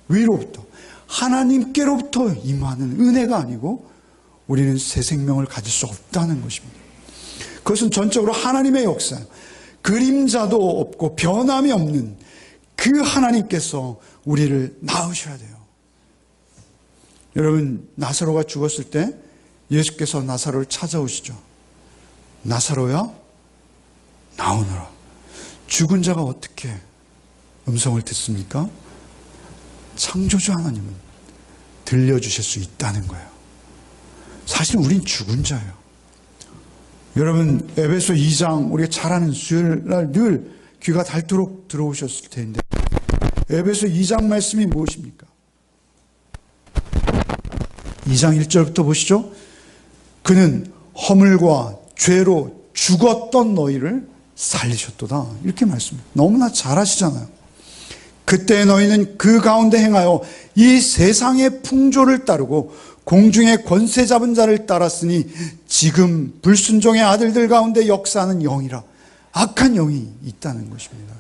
위로부터 하나님께로부터 임하는 은혜가 아니고 우리는 새 생명을 가질 수 없다는 것입니다. 그것은 전적으로 하나님의 역사예요. 그림자도 없고 변함이 없는 그 그 하나님께서 우리를 낳으셔야 돼요. 여러분, 나사로가 죽었을 때 예수께서 나사로를 찾아오시죠. 나사로야, 나오너라. 죽은 자가 어떻게 음성을 듣습니까? 창조주 하나님은 들려주실 수 있다는 거예요. 사실 우린 죽은 자예요. 여러분, 에베소 2장 우리가 잘 아는 수요일 날 늘 귀가 닳도록 들어오셨을 텐데, 에베소 2장 말씀이 무엇입니까? 2장 1절부터 보시죠. 그는 허물과 죄로 죽었던 너희를 살리셨도다. 이렇게 말씀해요. 너무나 잘 아시잖아요. 그때 너희는 그 가운데 행하여 이 세상의 풍조를 따르고 공중의 권세 잡은 자를 따랐으니 지금 불순종의 아들들 가운데 역사하는 영이라. 악한 영이 있다는 것입니다.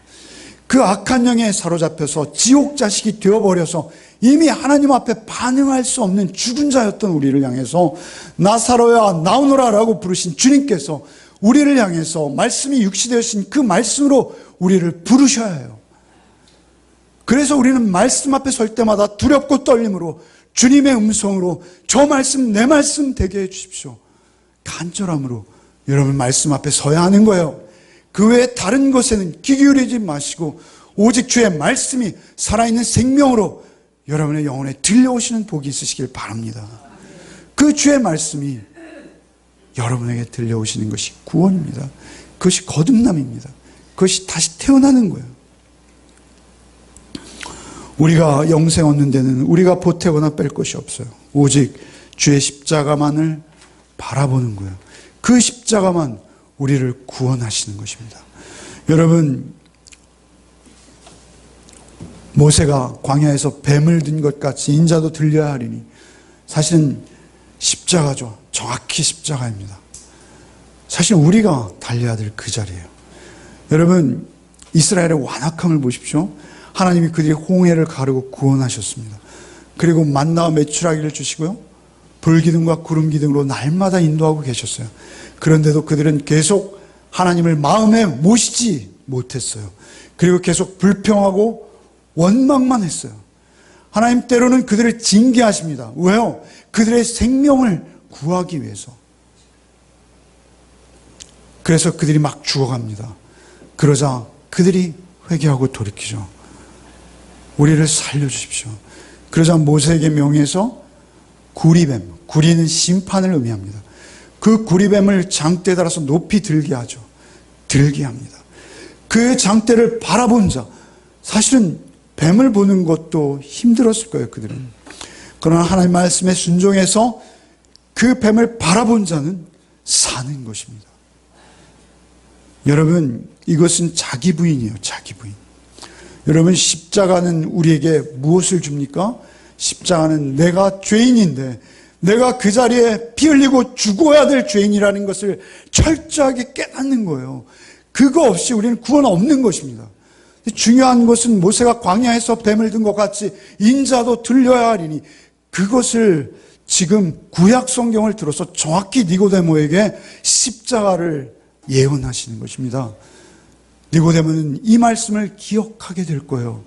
그 악한 영에 사로잡혀서 지옥 자식이 되어버려서 이미 하나님 앞에 반응할 수 없는 죽은 자였던 우리를 향해서 나사로야 나오너라 라고 부르신 주님께서 우리를 향해서 말씀이 육시되신 그 말씀으로 우리를 부르셔야 해요. 그래서 우리는 말씀 앞에 설 때마다 두렵고 떨림으로 주님의 음성으로 저 말씀 내 말씀 되게 해 주십시오. 간절함으로 여러분 말씀 앞에 서야 하는 거예요. 그 외에 다른 것에는 귀 기울이지 마시고 오직 주의 말씀이 살아있는 생명으로 여러분의 영혼에 들려오시는 복이 있으시길 바랍니다. 그 주의 말씀이 여러분에게 들려오시는 것이 구원입니다. 그것이 거듭남입니다. 그것이 다시 태어나는 거예요. 우리가 영생 얻는 데는 우리가 보태거나 뺄 것이 없어요. 오직 주의 십자가만을 바라보는 거예요. 그 십자가만 우리를 구원하시는 것입니다. 여러분, 모세가 광야에서 뱀을 든 것 같이 인자도 들려야 하리니 사실은 십자가죠. 정확히 십자가입니다. 사실 우리가 달려야 될 그 자리예요. 여러분, 이스라엘의 완악함을 보십시오. 하나님이 그들이 홍해를 가르고 구원하셨습니다. 그리고 만나와 메추라기를 주시고요. 불기둥과 구름기둥으로 날마다 인도하고 계셨어요. 그런데도 그들은 계속 하나님을 마음에 모시지 못했어요. 그리고 계속 불평하고 원망만 했어요. 하나님 때로는 그들을 징계하십니다. 왜요? 그들의 생명을 구하기 위해서. 그래서 그들이 막 죽어갑니다. 그러자 그들이 회개하고 돌이키죠. 우리를 살려주십시오. 그러자 모세에게 명해서 구리뱀, 구리는 심판을 의미합니다. 그 구리뱀을 장대에 달아서 높이 들게 하죠. 들게 합니다. 그 장대를 바라본 자, 사실은 뱀을 보는 것도 힘들었을 거예요, 그들은. 그러나 하나님 말씀에 순종해서 그 뱀을 바라본 자는 사는 것입니다. 여러분, 이것은 자기 부인이에요, 자기 부인. 여러분, 십자가는 우리에게 무엇을 줍니까? 십자가는 내가 죄인인데 내가 그 자리에 피 흘리고 죽어야 될 죄인이라는 것을 철저하게 깨닫는 거예요. 그거 없이 우리는 구원 없는 것입니다. 중요한 것은 모세가 광야에서 뱀을 든 것 같이 인자도 들려야 하리니 그것을 지금 구약 성경을 들어서 정확히 니고데모에게 십자가를 예언하시는 것입니다. 니고데모는 이 말씀을 기억하게 될 거예요.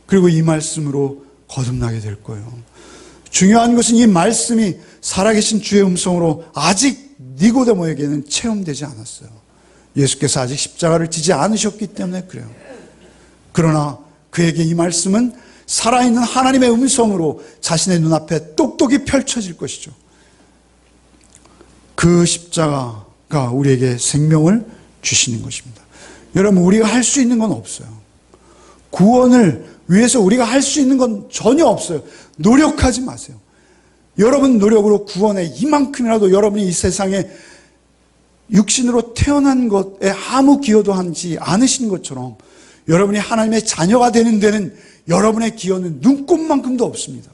그리고 이 말씀으로 거듭나게 될 거예요. 중요한 것은 이 말씀이 살아계신 주의 음성으로 아직 니고데모에게는 체험되지 않았어요. 예수께서 아직 십자가를 지지 않으셨기 때문에 그래요. 그러나 그에게 이 말씀은 살아있는 하나님의 음성으로 자신의 눈앞에 똑똑히 펼쳐질 것이죠. 그 십자가가 우리에게 생명을 주시는 것입니다. 여러분, 우리가 할 수 있는 건 없어요. 구원을 위해서 우리가 할 수 있는 건 전혀 없어요. 노력하지 마세요. 여러분 노력으로 구원에 이만큼이라도 여러분이 이 세상에 육신으로 태어난 것에 아무 기여도 하지 않으신 것처럼 여러분이 하나님의 자녀가 되는 데는 여러분의 기여는 눈꼽만큼도 없습니다.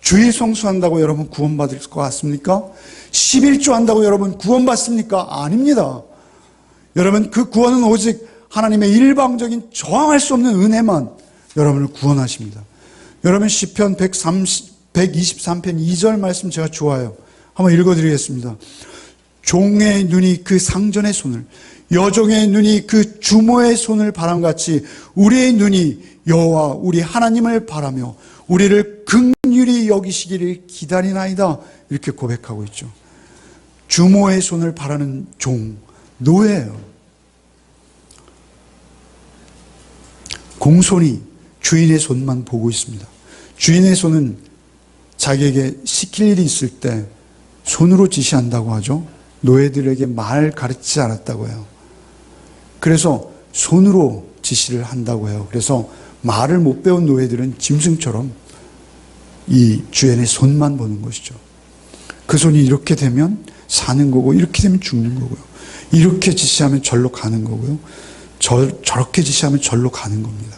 주일 성수한다고 여러분 구원받을 것 같습니까? 11조 한다고 여러분 구원받습니까? 아닙니다. 여러분, 그 구원은 오직 하나님의 일방적인 저항할 수 없는 은혜만 여러분을 구원하십니다. 여러분, 시편 123편 2절 말씀 제가 좋아요. 한번 읽어드리겠습니다. 종의 눈이 그 상전의 손을 여종의 눈이 그 주모의 손을 바람같이 우리의 눈이 여호와 우리 하나님을 바라며 우리를 긍휼히 여기시기를 기다리나이다. 이렇게 고백하고 있죠. 주모의 손을 바라는 종, 노예예요. 공손히 주인의 손만 보고 있습니다. 주인의 손은 자기에게 시킬 일이 있을 때 손으로 지시한다고 하죠. 노예들에게 말 가르치지 않았다고 해요. 그래서 손으로 지시를 한다고 해요. 그래서 말을 못 배운 노예들은 짐승처럼 이 주인의 손만 보는 것이죠. 그 손이 이렇게 되면 사는 거고 이렇게 되면 죽는 거고요. 이렇게 지시하면 절로 가는 거고요. 저렇게 지시하면 절로 가는 겁니다.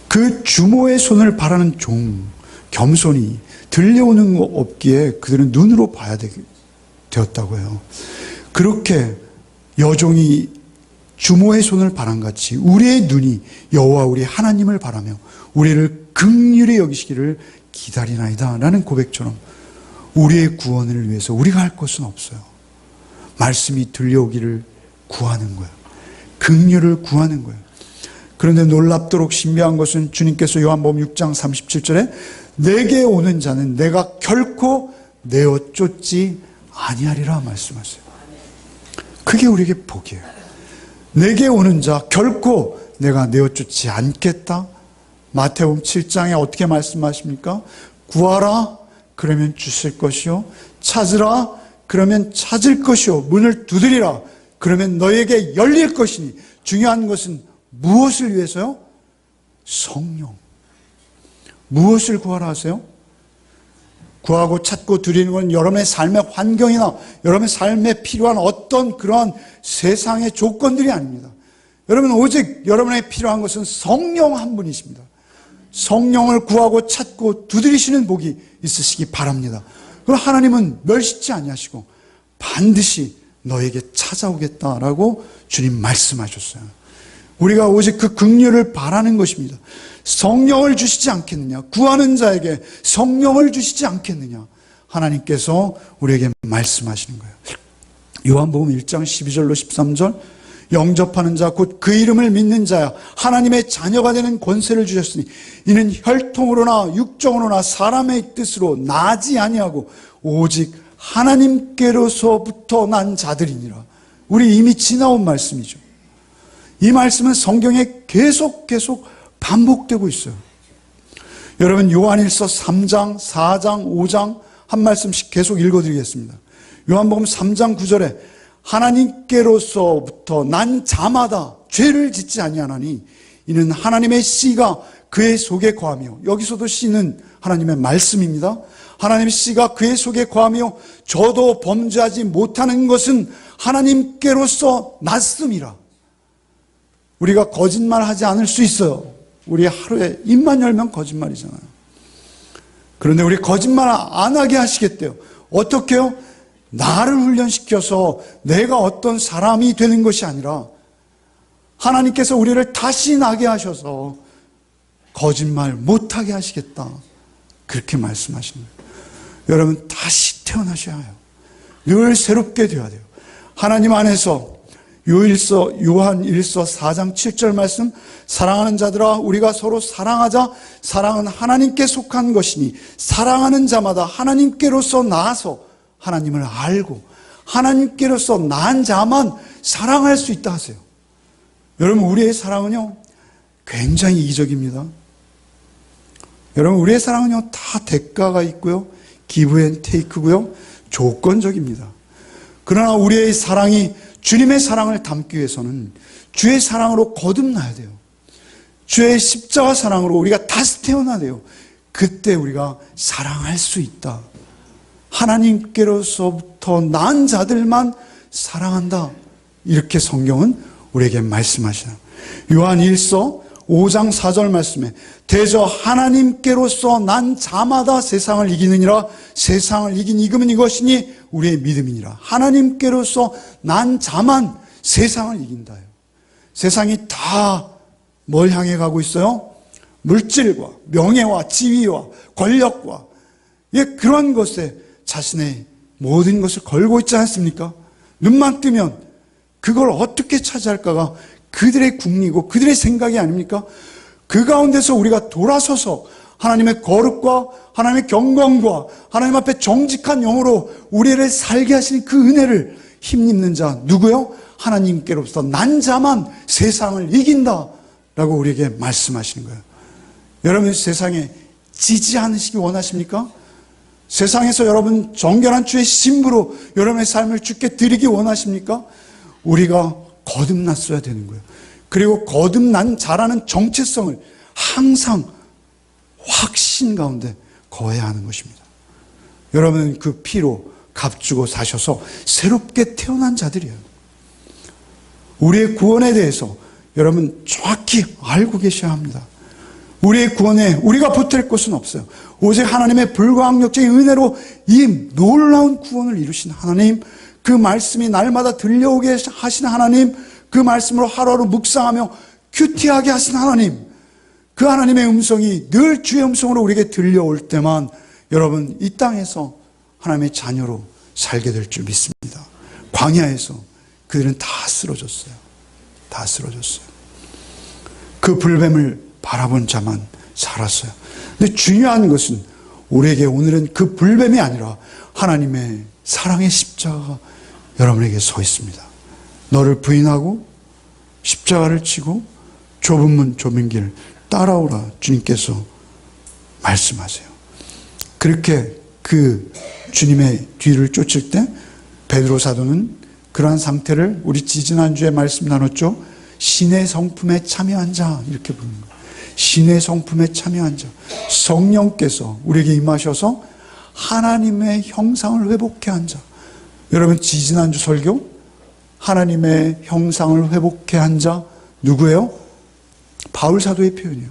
그 주모의 손을 바라는 종, 겸손히 들려오는 거 없기에 그들은 눈으로 봐야 되었다고 해요. 그렇게 여종이 주모의 손을 바람같이 우리의 눈이 여호와 우리 하나님을 바라며 우리를 긍휼히 여기시기를 기다리나이다 라는 고백처럼 우리의 구원을 위해서 우리가 할 것은 없어요. 말씀이 들려오기를 구하는 거예요. 긍휼을 구하는 거예요. 그런데 놀랍도록 신비한 것은 주님께서 요한복음 6장 37절에 내게 오는 자는 내가 결코 내어 쫓지 아니하리라 말씀하세요. 그게 우리에게 복이에요. 내게 오는 자 결코 내가 내어 쫓지 않겠다. 마태복음 7장에 어떻게 말씀하십니까? 구하라 그러면 주실 것이요 찾으라 그러면 찾을 것이요 문을 두드리라 그러면 너에게 열릴 것이니 중요한 것은 무엇을 위해서요? 성령. 무엇을 구하라 하세요? 구하고 찾고 드리는 건 여러분의 삶의 환경이나 여러분의 삶에 필요한 어떤 그러한 세상의 조건들이 아닙니다. 여러분 오직 여러분에게 필요한 것은 성령 한 분이십니다. 성령을 구하고 찾고 두드리시는 복이 있으시기 바랍니다. 그럼 하나님은 멸시치 아니하시고 반드시 너에게 찾아오겠다라고 주님 말씀하셨어요. 우리가 오직 그 긍휼을 바라는 것입니다. 성령을 주시지 않겠느냐? 구하는 자에게 성령을 주시지 않겠느냐? 하나님께서 우리에게 말씀하시는 거예요. 요한복음 1장 12절로 13절 영접하는 자 곧 그 이름을 믿는 자야 하나님의 자녀가 되는 권세를 주셨으니 이는 혈통으로나 육정으로나 사람의 뜻으로 나지 아니하고 오직 하나님께로서부터 난 자들이니라. 우리 이미 지나온 말씀이죠. 이 말씀은 성경에 계속 반복되고 있어요. 여러분 요한일서 3장, 4장, 5장 한 말씀씩 계속 읽어드리겠습니다. 요한복음 3장 9절에 하나님께로서부터 난 자마다 죄를 짓지 아니하나니 이는 하나님의 씨가 그의 속에 거하며 여기서도 씨는 하나님의 말씀입니다. 하나님의 씨가 그의 속에 거하며 저도 범죄하지 못하는 것은 하나님께로서 났음이라. 우리가 거짓말하지 않을 수 있어요. 우리 하루에 입만 열면 거짓말이잖아요. 그런데 우리 거짓말 안 하게 하시겠대요. 어떻게요? 나를 훈련시켜서 내가 어떤 사람이 되는 것이 아니라 하나님께서 우리를 다시 나게 하셔서 거짓말 못하게 하시겠다. 그렇게 말씀하십니다. 여러분 다시 태어나셔야 해요. 늘 새롭게 되어야 돼요. 하나님 안에서 요한 1서 4장 7절 말씀 사랑하는 자들아 우리가 서로 사랑하자. 사랑은 하나님께 속한 것이니 사랑하는 자마다 하나님께로서 나아서 하나님을 알고 하나님께로서 난 자만 사랑할 수 있다 하세요. 여러분 우리의 사랑은요 굉장히 이기적입니다. 여러분 우리의 사랑은요 다 대가가 있고요 기브 앤 테이크고요 조건적입니다. 그러나 우리의 사랑이 주님의 사랑을 담기 위해서는 주의 사랑으로 거듭나야 돼요. 주의 십자가 사랑으로 우리가 다시 태어나야 돼요. 그때 우리가 사랑할 수 있다. 하나님께로서부터 난 자들만 사랑한다. 이렇게 성경은 우리에게 말씀하시나. 요한 1서 5장 4절 말씀에 대저 하나님께로서 난 자마다 세상을 이기느니라. 세상을 이긴 이금은 이것이니 우리의 믿음이니라. 하나님께로서 난 자만 세상을 이긴다요. 세상이 다 뭘 향해 가고 있어요? 물질과 명예와 지위와 권력과 그런 것에 자신의 모든 것을 걸고 있지 않습니까? 눈만 뜨면 그걸 어떻게 차지할까가 그들의 궁리고 그들의 생각이 아닙니까? 그 가운데서 우리가 돌아서서 하나님의 거룩과 하나님의 경건과 하나님 앞에 정직한 영으로 우리를 살게 하시는 그 은혜를 힘입는 자 누구요? 하나님께로부터 난 자만 세상을 이긴다 라고 우리에게 말씀하시는 거예요. 여러분 세상에 지지 않으시기 원하십니까? 세상에서 여러분 정결한 주의 신부로 여러분의 삶을 주께 드리기 원하십니까? 우리가 거듭났어야 되는 거예요. 그리고 거듭난 자라는 정체성을 항상 확신 가운데 거해야 하는 것입니다. 여러분은 그 피로 값주고 사셔서 새롭게 태어난 자들이에요. 우리의 구원에 대해서 여러분 정확히 알고 계셔야 합니다. 우리의 구원에 우리가 보탤 것은 없어요. 오직 하나님의 불가항력적인 은혜로 이 놀라운 구원을 이루신 하나님, 그 말씀이 날마다 들려오게 하신 하나님, 그 말씀으로 하루하루 묵상하며 큐티하게 하신 하나님, 그 하나님의 음성이 늘 주의 음성으로 우리에게 들려올 때만 여러분 이 땅에서 하나님의 자녀로 살게 될 줄 믿습니다. 광야에서 그들은 다 쓰러졌어요. 다 쓰러졌어요. 그 불뱀을 바라본 자만 살았어요. 근데 중요한 것은 우리에게 오늘은 그 불뱀이 아니라 하나님의 사랑의 십자가가 여러분에게 서 있습니다. 너를 부인하고 십자가를 치고 좁은 문 좁은 길 따라오라 주님께서 말씀하세요. 그렇게 그 주님의 뒤를 쫓을 때 베드로 사도는 그러한 상태를 우리 지지난주에 말씀 나눴죠. 신의 성품에 참여한 자 이렇게 부르는 거예요. 신의 성품에 참여한 자. 성령께서 우리에게 임하셔서 하나님의 형상을 회복케 한 자. 여러분 지지난주 설교 하나님의 형상을 회복케 한 자 누구예요? 바울 사도의 표현이에요.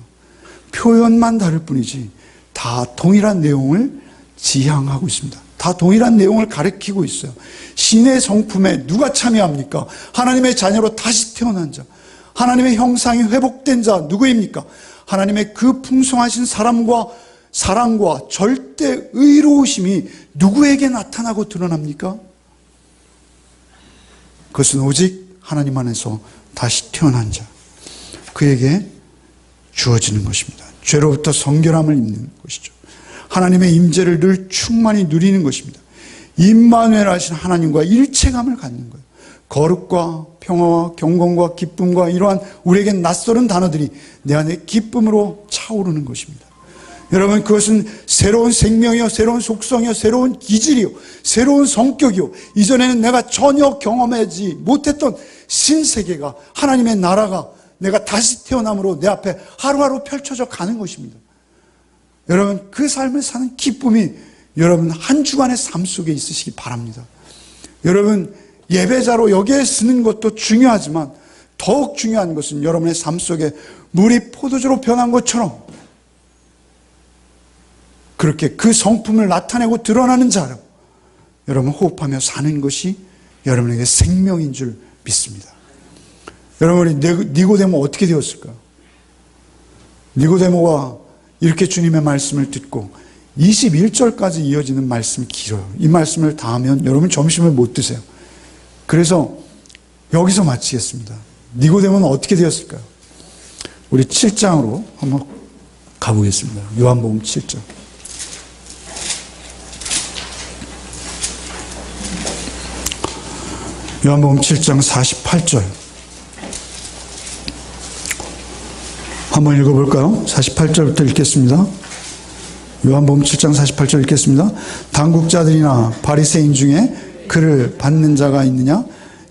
표현만 다를 뿐이지 다 동일한 내용을 지향하고 있습니다. 다 동일한 내용을 가리키고 있어요. 신의 성품에 누가 참여합니까? 하나님의 자녀로 다시 태어난 자. 하나님의 형상이 회복된 자 누구입니까? 하나님의 그 풍성하신 사랑과 절대 의로우심이 누구에게 나타나고 드러납니까? 그것은 오직 하나님 안에서 다시 태어난 자. 그에게 주어지는 것입니다. 죄로부터 성결함을 입는 것이죠. 하나님의 임재를 늘 충만히 누리는 것입니다. 임마누엘 하신 하나님과 일체감을 갖는 거예요. 거룩과 평화와 경건과 기쁨과 이러한 우리에게 낯설은 단어들이 내 안에 기쁨으로 차오르는 것입니다. 여러분 그것은 새로운 생명이요, 새로운 속성이요, 새로운 기질이요, 새로운 성격이요, 이전에는 내가 전혀 경험하지 못했던 신세계가, 하나님의 나라가 내가 다시 태어남으로 내 앞에 하루하루 펼쳐져 가는 것입니다. 여러분 그 삶을 사는 기쁨이 여러분 한 주간의 삶 속에 있으시기 바랍니다. 여러분 예배자로 여기에 쓰는 것도 중요하지만 더욱 중요한 것은 여러분의 삶 속에 물이 포도주로 변한 것처럼 그렇게 그 성품을 나타내고 드러나는 자로 여러분 호흡하며 사는 것이 여러분에게 생명인 줄 믿습니다. 여러분 니고데모 어떻게 되었을까요? 니고데모가 이렇게 주님의 말씀을 듣고 21절까지 이어지는 말씀이 길어요. 이 말씀을 다 하면 여러분 점심을 못 드세요. 그래서 여기서 마치겠습니다. 니고데모는 어떻게 되었을까요? 우리 7장으로 한번 가보겠습니다. 요한복음 7장. 요한복음 7장 48절. 한번 읽어볼까요? 48절부터 읽겠습니다. 요한복음 7장 48절 읽겠습니다. 당국자들이나 바리새인 중에 그를 받는 자가 있느냐?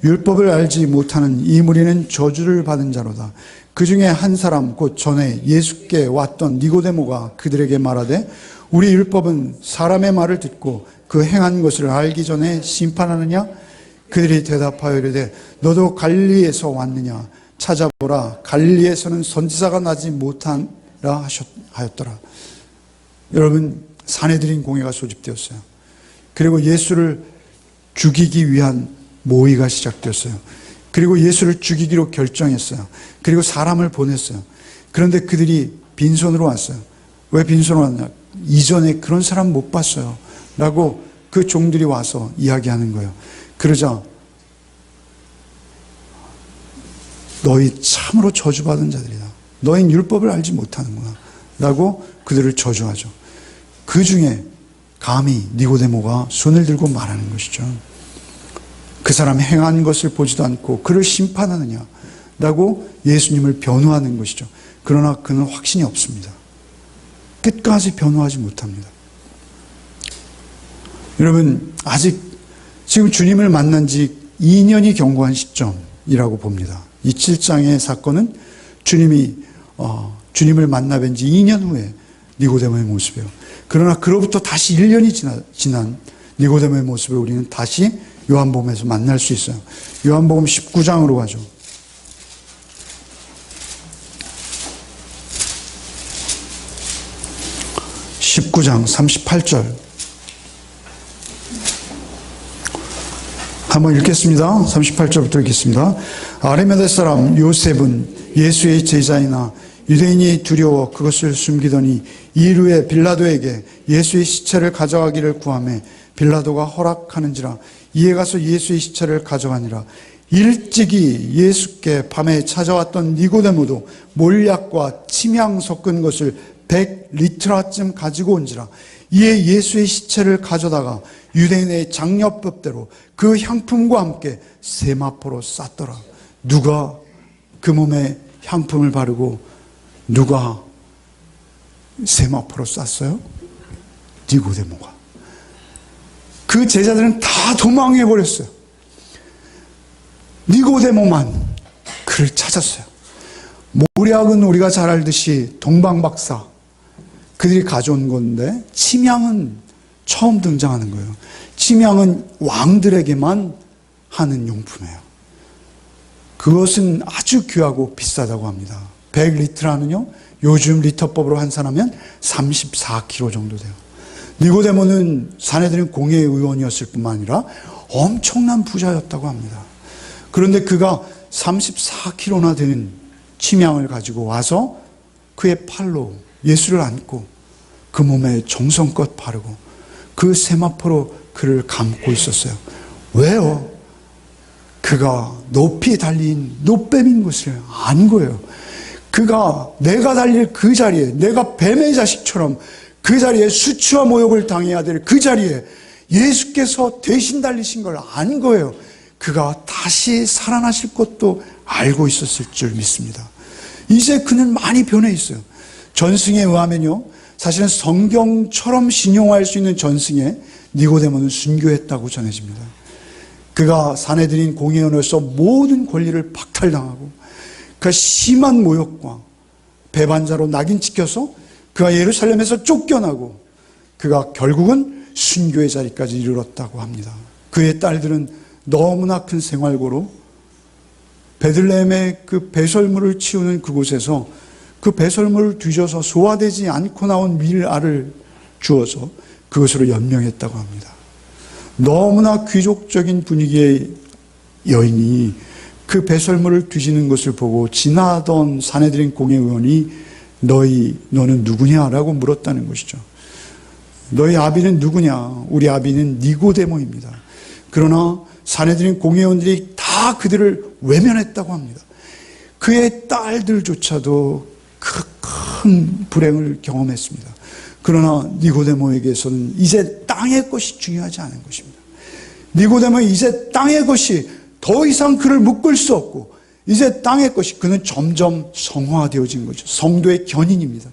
율법을 알지 못하는 이 무리는 저주를 받은 자로다. 그 중에 한 사람 곧 전에 예수께 왔던 니고데모가 그들에게 말하되 우리 율법은 사람의 말을 듣고 그 행한 것을 알기 전에 심판하느냐? 그들이 대답하여 이르되 너도 갈릴리에서 왔느냐? 찾아보라. 갈릴리에서는 선지자가 나지 못하라 하였더라. 여러분 사내들인 공회가 소집되었어요. 그리고 예수를 죽이기 위한 모의가 시작되었어요. 그리고 예수를 죽이기로 결정했어요. 그리고 사람을 보냈어요. 그런데 그들이 빈손으로 왔어요. 왜 빈손으로 왔냐? 이전에 그런 사람 못 봤어요 라고 그 종들이 와서 이야기하는 거예요. 그러자 너희 참으로 저주받은 자들이다. 너희는 율법을 알지 못하는구나 라고 그들을 저주하죠. 그 중에 감히 니고데모가 손을 들고 말하는 것이죠. 그 사람이 행한 것을 보지도 않고 그를 심판하느냐 라고 예수님을 변호하는 것이죠. 그러나 그는 확신이 없습니다. 끝까지 변호하지 못합니다. 여러분, 아직 지금 주님을 만난 지 2년이 경과한 시점이라고 봅니다. 이 7장의 사건은 주님을 만나 뵌 지 2년 후에 니고데모의 모습이에요. 그러나 그로부터 다시 1년이 지난 니고데모의 모습을 우리는 다시 요한복음에서 만날 수 있어요. 요한복음 19장으로 가죠. (19장) 38절 한번 읽겠습니다. 38절부터 읽겠습니다. 아리마대 사람 요셉은 예수의 제자이나 유대인이 두려워 그것을 숨기더니 이르에 빌라도에게 예수의 시체를 가져가기를 구하매 빌라도가 허락하는지라 이에 가서 예수의 시체를 가져가니라. 일찍이 예수께 밤에 찾아왔던 니고데모도 몰약과 침향 섞은 것을 100리트라쯤 가지고 온지라. 이에 예수의 시체를 가져다가 유대인의 장려법대로 그 향품과 함께 세마포로 쌌더라. 누가 그 몸에 향품을 바르고 누가 세마포로 쌌어요? 니고데모가. 그 제자들은 다 도망해 버렸어요. 니고데모만 그를 찾았어요. 몰약은 우리가 잘 알듯이 동방박사 그들이 가져온 건데, 침향은 처음 등장하는 거예요. 침향은 왕들에게만 하는 용품이에요. 그것은 아주 귀하고 비싸다고 합니다. 100리트라는요, 요즘 리터법으로 환산하면 34kg 정도 돼요. 니고데모는 사내들은 공회의원이었을 뿐만 아니라 엄청난 부자였다고 합니다. 그런데 그가 34kg나 되는 침향을 가지고 와서 그의 팔로 예수를 안고 그 몸에 정성껏 바르고 그 세마포로 그를 감고 있었어요. 왜요? 그가 높이 달린 노뱀인 것을 안 거예요. 그가 내가 달릴 그 자리에, 내가 뱀의 자식처럼 그 자리에 수치와 모욕을 당해야 될 그 자리에 예수께서 대신 달리신 걸 안 거예요. 그가 다시 살아나실 것도 알고 있었을 줄 믿습니다. 이제 그는 많이 변해 있어요. 전승에 의하면요, 사실은 성경처럼 신용할 수 있는 전승에 니고데모는 순교했다고 전해집니다. 그가 사내들인 공회원으로서 모든 권리를 박탈당하고 그 심한 모욕과 배반자로 낙인 찍혀서 그가 예루살렘에서 쫓겨나고 그가 결국은 순교의 자리까지 이르렀다고 합니다. 그의 딸들은 너무나 큰 생활고로 베들레헴의 그 배설물을 치우는 그곳에서 그 배설물을 뒤져서 소화되지 않고 나온 밀알을 주어서 그것으로 연명했다고 합니다. 너무나 귀족적인 분위기의 여인이 그 배설물을 뒤지는 것을 보고 지나던 사내들인 공회의원이 너는 누구냐라고 물었다는 것이죠. 너희 아비는 누구냐? 우리 아비는 니고데모입니다. 그러나 사내들인 공회의원들이 다 그들을 외면했다고 합니다. 그의 딸들조차도 그 큰 불행을 경험했습니다. 그러나 니고데모에게서는 이제 땅의 것이 중요하지 않은 것입니다. 니고데모는 이제 땅의 것이 더 이상 그를 묶을 수 없고, 이제 땅의 것이, 그는 점점 성화되어진 거죠. 성도의 견인입니다.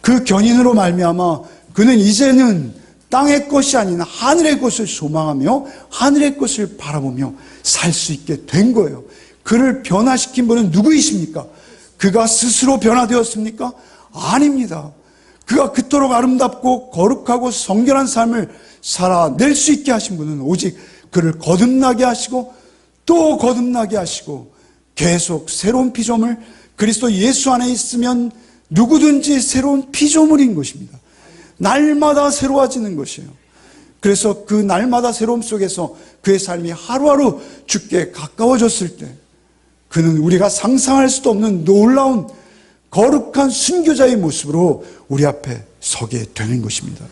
그 견인으로 말미암아 그는 이제는 땅의 것이 아닌 하늘의 것을 소망하며 하늘의 것을 바라보며 살 수 있게 된 거예요. 그를 변화시킨 분은 누구이십니까? 그가 스스로 변화되었습니까? 아닙니다. 그가 그토록 아름답고 거룩하고 성결한 삶을 살아낼 수 있게 하신 분은 오직 그를 거듭나게 하시고 또 거듭나게 하시고 계속 새로운 피조물, 그리스도 예수 안에 있으면 누구든지 새로운 피조물인 것입니다. 날마다 새로워지는 것이에요. 그래서 그 날마다 새로움 속에서 그의 삶이 하루하루 주께 가까워졌을 때 그는 우리가 상상할 수도 없는 놀라운 거룩한 순교자의 모습으로 우리 앞에 서게 되는 것입니다.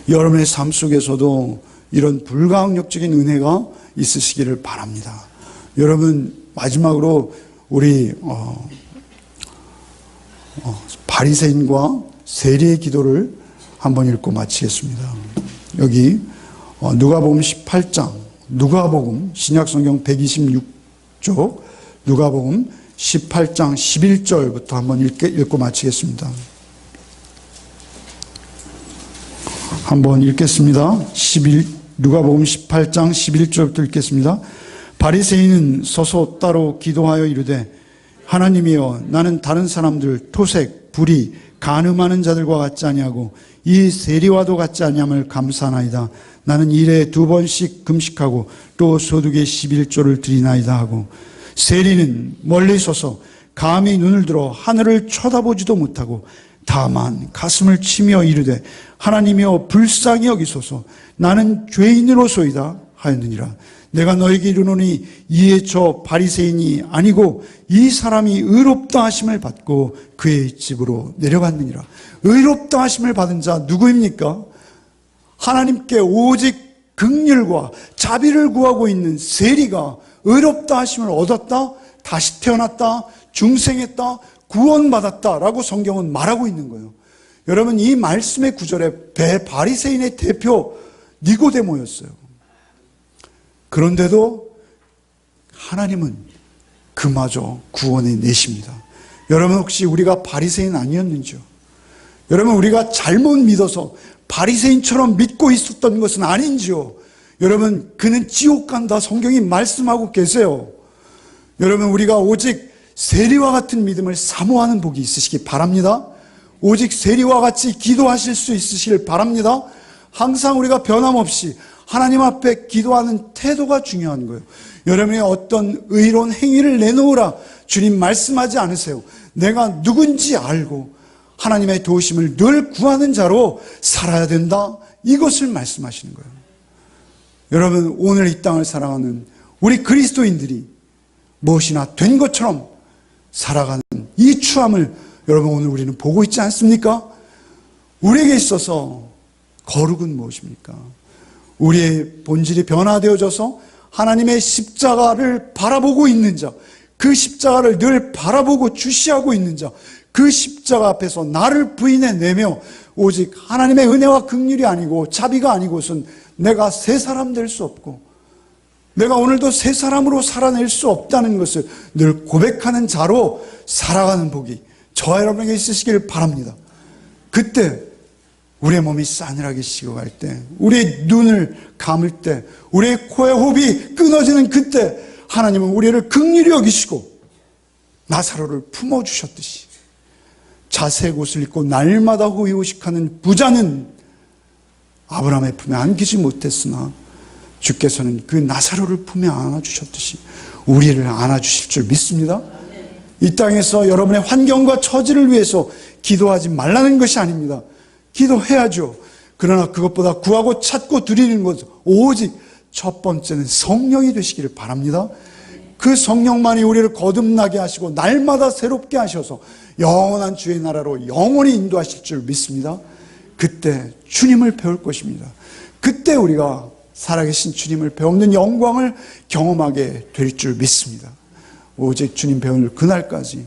여러분의 삶 속에서도 이런 불가항력적인 은혜가 있으시기를 바랍니다. 여러분, 마지막으로 우리 바리새인과 세리의 기도를 한번 읽고 마치겠습니다. 여기 누가복음 18장, 누가복음 신약성경 126쪽 누가복음 18장 11절부터 한번 읽고 마치겠습니다. 한번 읽겠습니다. 누가복음 18장 11절부터 읽겠습니다. 바리새인은 서서 따로 기도하여 이르되 하나님이여, 나는 다른 사람들 토색, 불의, 간음하는 자들과 같지 아니하고 이 세리와도 같지 아니함을 감사하나이다. 나는 일에 2번씩 금식하고 또 소득의 11조를 드리나이다 하고, 세리는 멀리 서서 감히 눈을 들어 하늘을 쳐다보지도 못하고 다만 가슴을 치며 이르되 하나님이여, 불쌍히 여기소서, 나는 죄인으로소이다 하였느니라. 내가 너에게 이르노니 이에 저 바리새인이 아니고 이 사람이 의롭다 하심을 받고 그의 집으로 내려갔느니라. 의롭다 하심을 받은 자 누구입니까? 하나님께 오직 긍휼과 자비를 구하고 있는 세리가 의롭다 하심을 얻었다, 다시 태어났다, 중생했다, 구원받았다라고 성경은 말하고 있는 거예요. 여러분, 이 말씀의 구절에 바리새인의 대표 니고데모였어요. 그런데도 하나님은 그마저 구원해 내십니다. 여러분, 혹시 우리가 바리새인 아니었는지요? 여러분, 우리가 잘못 믿어서 바리새인처럼 믿고 있었던 것은 아닌지요? 여러분, 그는 지옥 간다 성경이 말씀하고 계세요. 여러분, 우리가 오직 세리와 같은 믿음을 사모하는 복이 있으시기 바랍니다. 오직 세리와 같이 기도하실 수 있으시길 바랍니다. 항상 우리가 변함없이 하나님 앞에 기도하는 태도가 중요한 거예요. 여러분의 어떤 의로운 행위를 내놓으라 주님 말씀하지 않으세요. 내가 누군지 알고 하나님의 도우심을 늘 구하는 자로 살아야 된다, 이것을 말씀하시는 거예요. 여러분, 오늘 이 땅을 살아가는 우리 그리스도인들이 무엇이나 된 것처럼 살아가는 이 추함을 여러분, 오늘 우리는 보고 있지 않습니까? 우리에게 있어서 거룩은 무엇입니까? 우리의 본질이 변화되어져서 하나님의 십자가를 바라보고 있는 자, 그 십자가를 늘 바라보고 주시하고 있는 자, 그 십자가 앞에서 나를 부인해내며 오직 하나님의 은혜와 긍휼이 아니고 자비가 아니고선 내가 새 사람 될 수 없고 내가 오늘도 새 사람으로 살아낼 수 없다는 것을 늘 고백하는 자로 살아가는 복이 저와 여러분에게 있으시길 바랍니다. 그때 우리의 몸이 싸늘하게 식어갈 때, 우리의 눈을 감을 때, 우리의 코의 호흡이 끊어지는 그때 하나님은 우리를 긍휼히 여기시고 나사로를 품어주셨듯이 자색 옷을 입고 날마다 호의호식하는 부자는 아브라함의 품에 안기지 못했으나 주께서는 그 나사로를 품에 안아주셨듯이 우리를 안아주실 줄 믿습니다. 이 땅에서 여러분의 환경과 처지를 위해서 기도하지 말라는 것이 아닙니다. 기도해야죠. 그러나 그것보다 구하고 찾고 드리는 것, 오직 첫 번째는 성령이 되시기를 바랍니다. 그 성령만이 우리를 거듭나게 하시고 날마다 새롭게 하셔서 영원한 주의 나라로 영원히 인도하실 줄 믿습니다. 그때 주님을 배울 것입니다. 그때 우리가 살아계신 주님을 배우는 영광을 경험하게 될 줄 믿습니다. 오직 주님 배우는 그날까지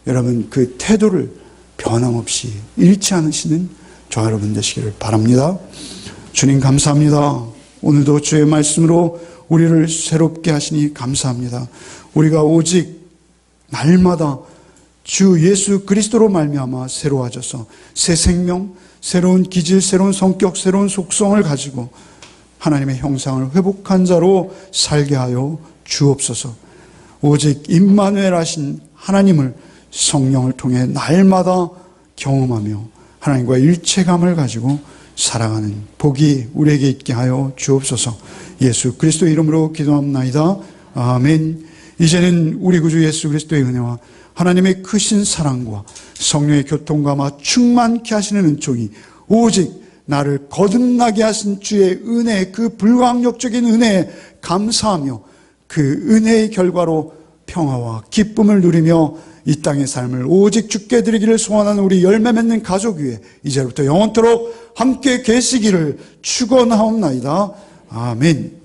여러분 그 태도를 변함없이 잃지 않으시는 저와 여러분 되시기를 바랍니다. 주님 감사합니다. 오늘도 주의 말씀으로 우리를 새롭게 하시니 감사합니다. 우리가 오직 날마다 주 예수 그리스도로 말미암아 새로워져서 새 생명, 새로운 기질, 새로운 성격, 새로운 속성을 가지고 하나님의 형상을 회복한 자로 살게 하여 주옵소서. 오직 임마누엘 하신 하나님을 성령을 통해 날마다 경험하며 하나님과 일체감을 가지고 살아가는 복이 우리에게 있게 하여 주옵소서. 예수 그리스도의 이름으로 기도합나이다. 아멘. 이제는 우리 구주 예수 그리스도의 은혜와 하나님의 크신 사랑과 성령의 교통감화 충만케 하시는 은총이 오직 나를 거듭나게 하신 주의 은혜, 그 불가항력적인 은혜에 감사하며 그 은혜의 결과로 평화와 기쁨을 누리며 이 땅의 삶을 오직 주께 드리기를 소원하는 우리 열매 맺는 가족 위에 이제부터 영원토록 함께 계시기를 축원하옵나이다. 아멘.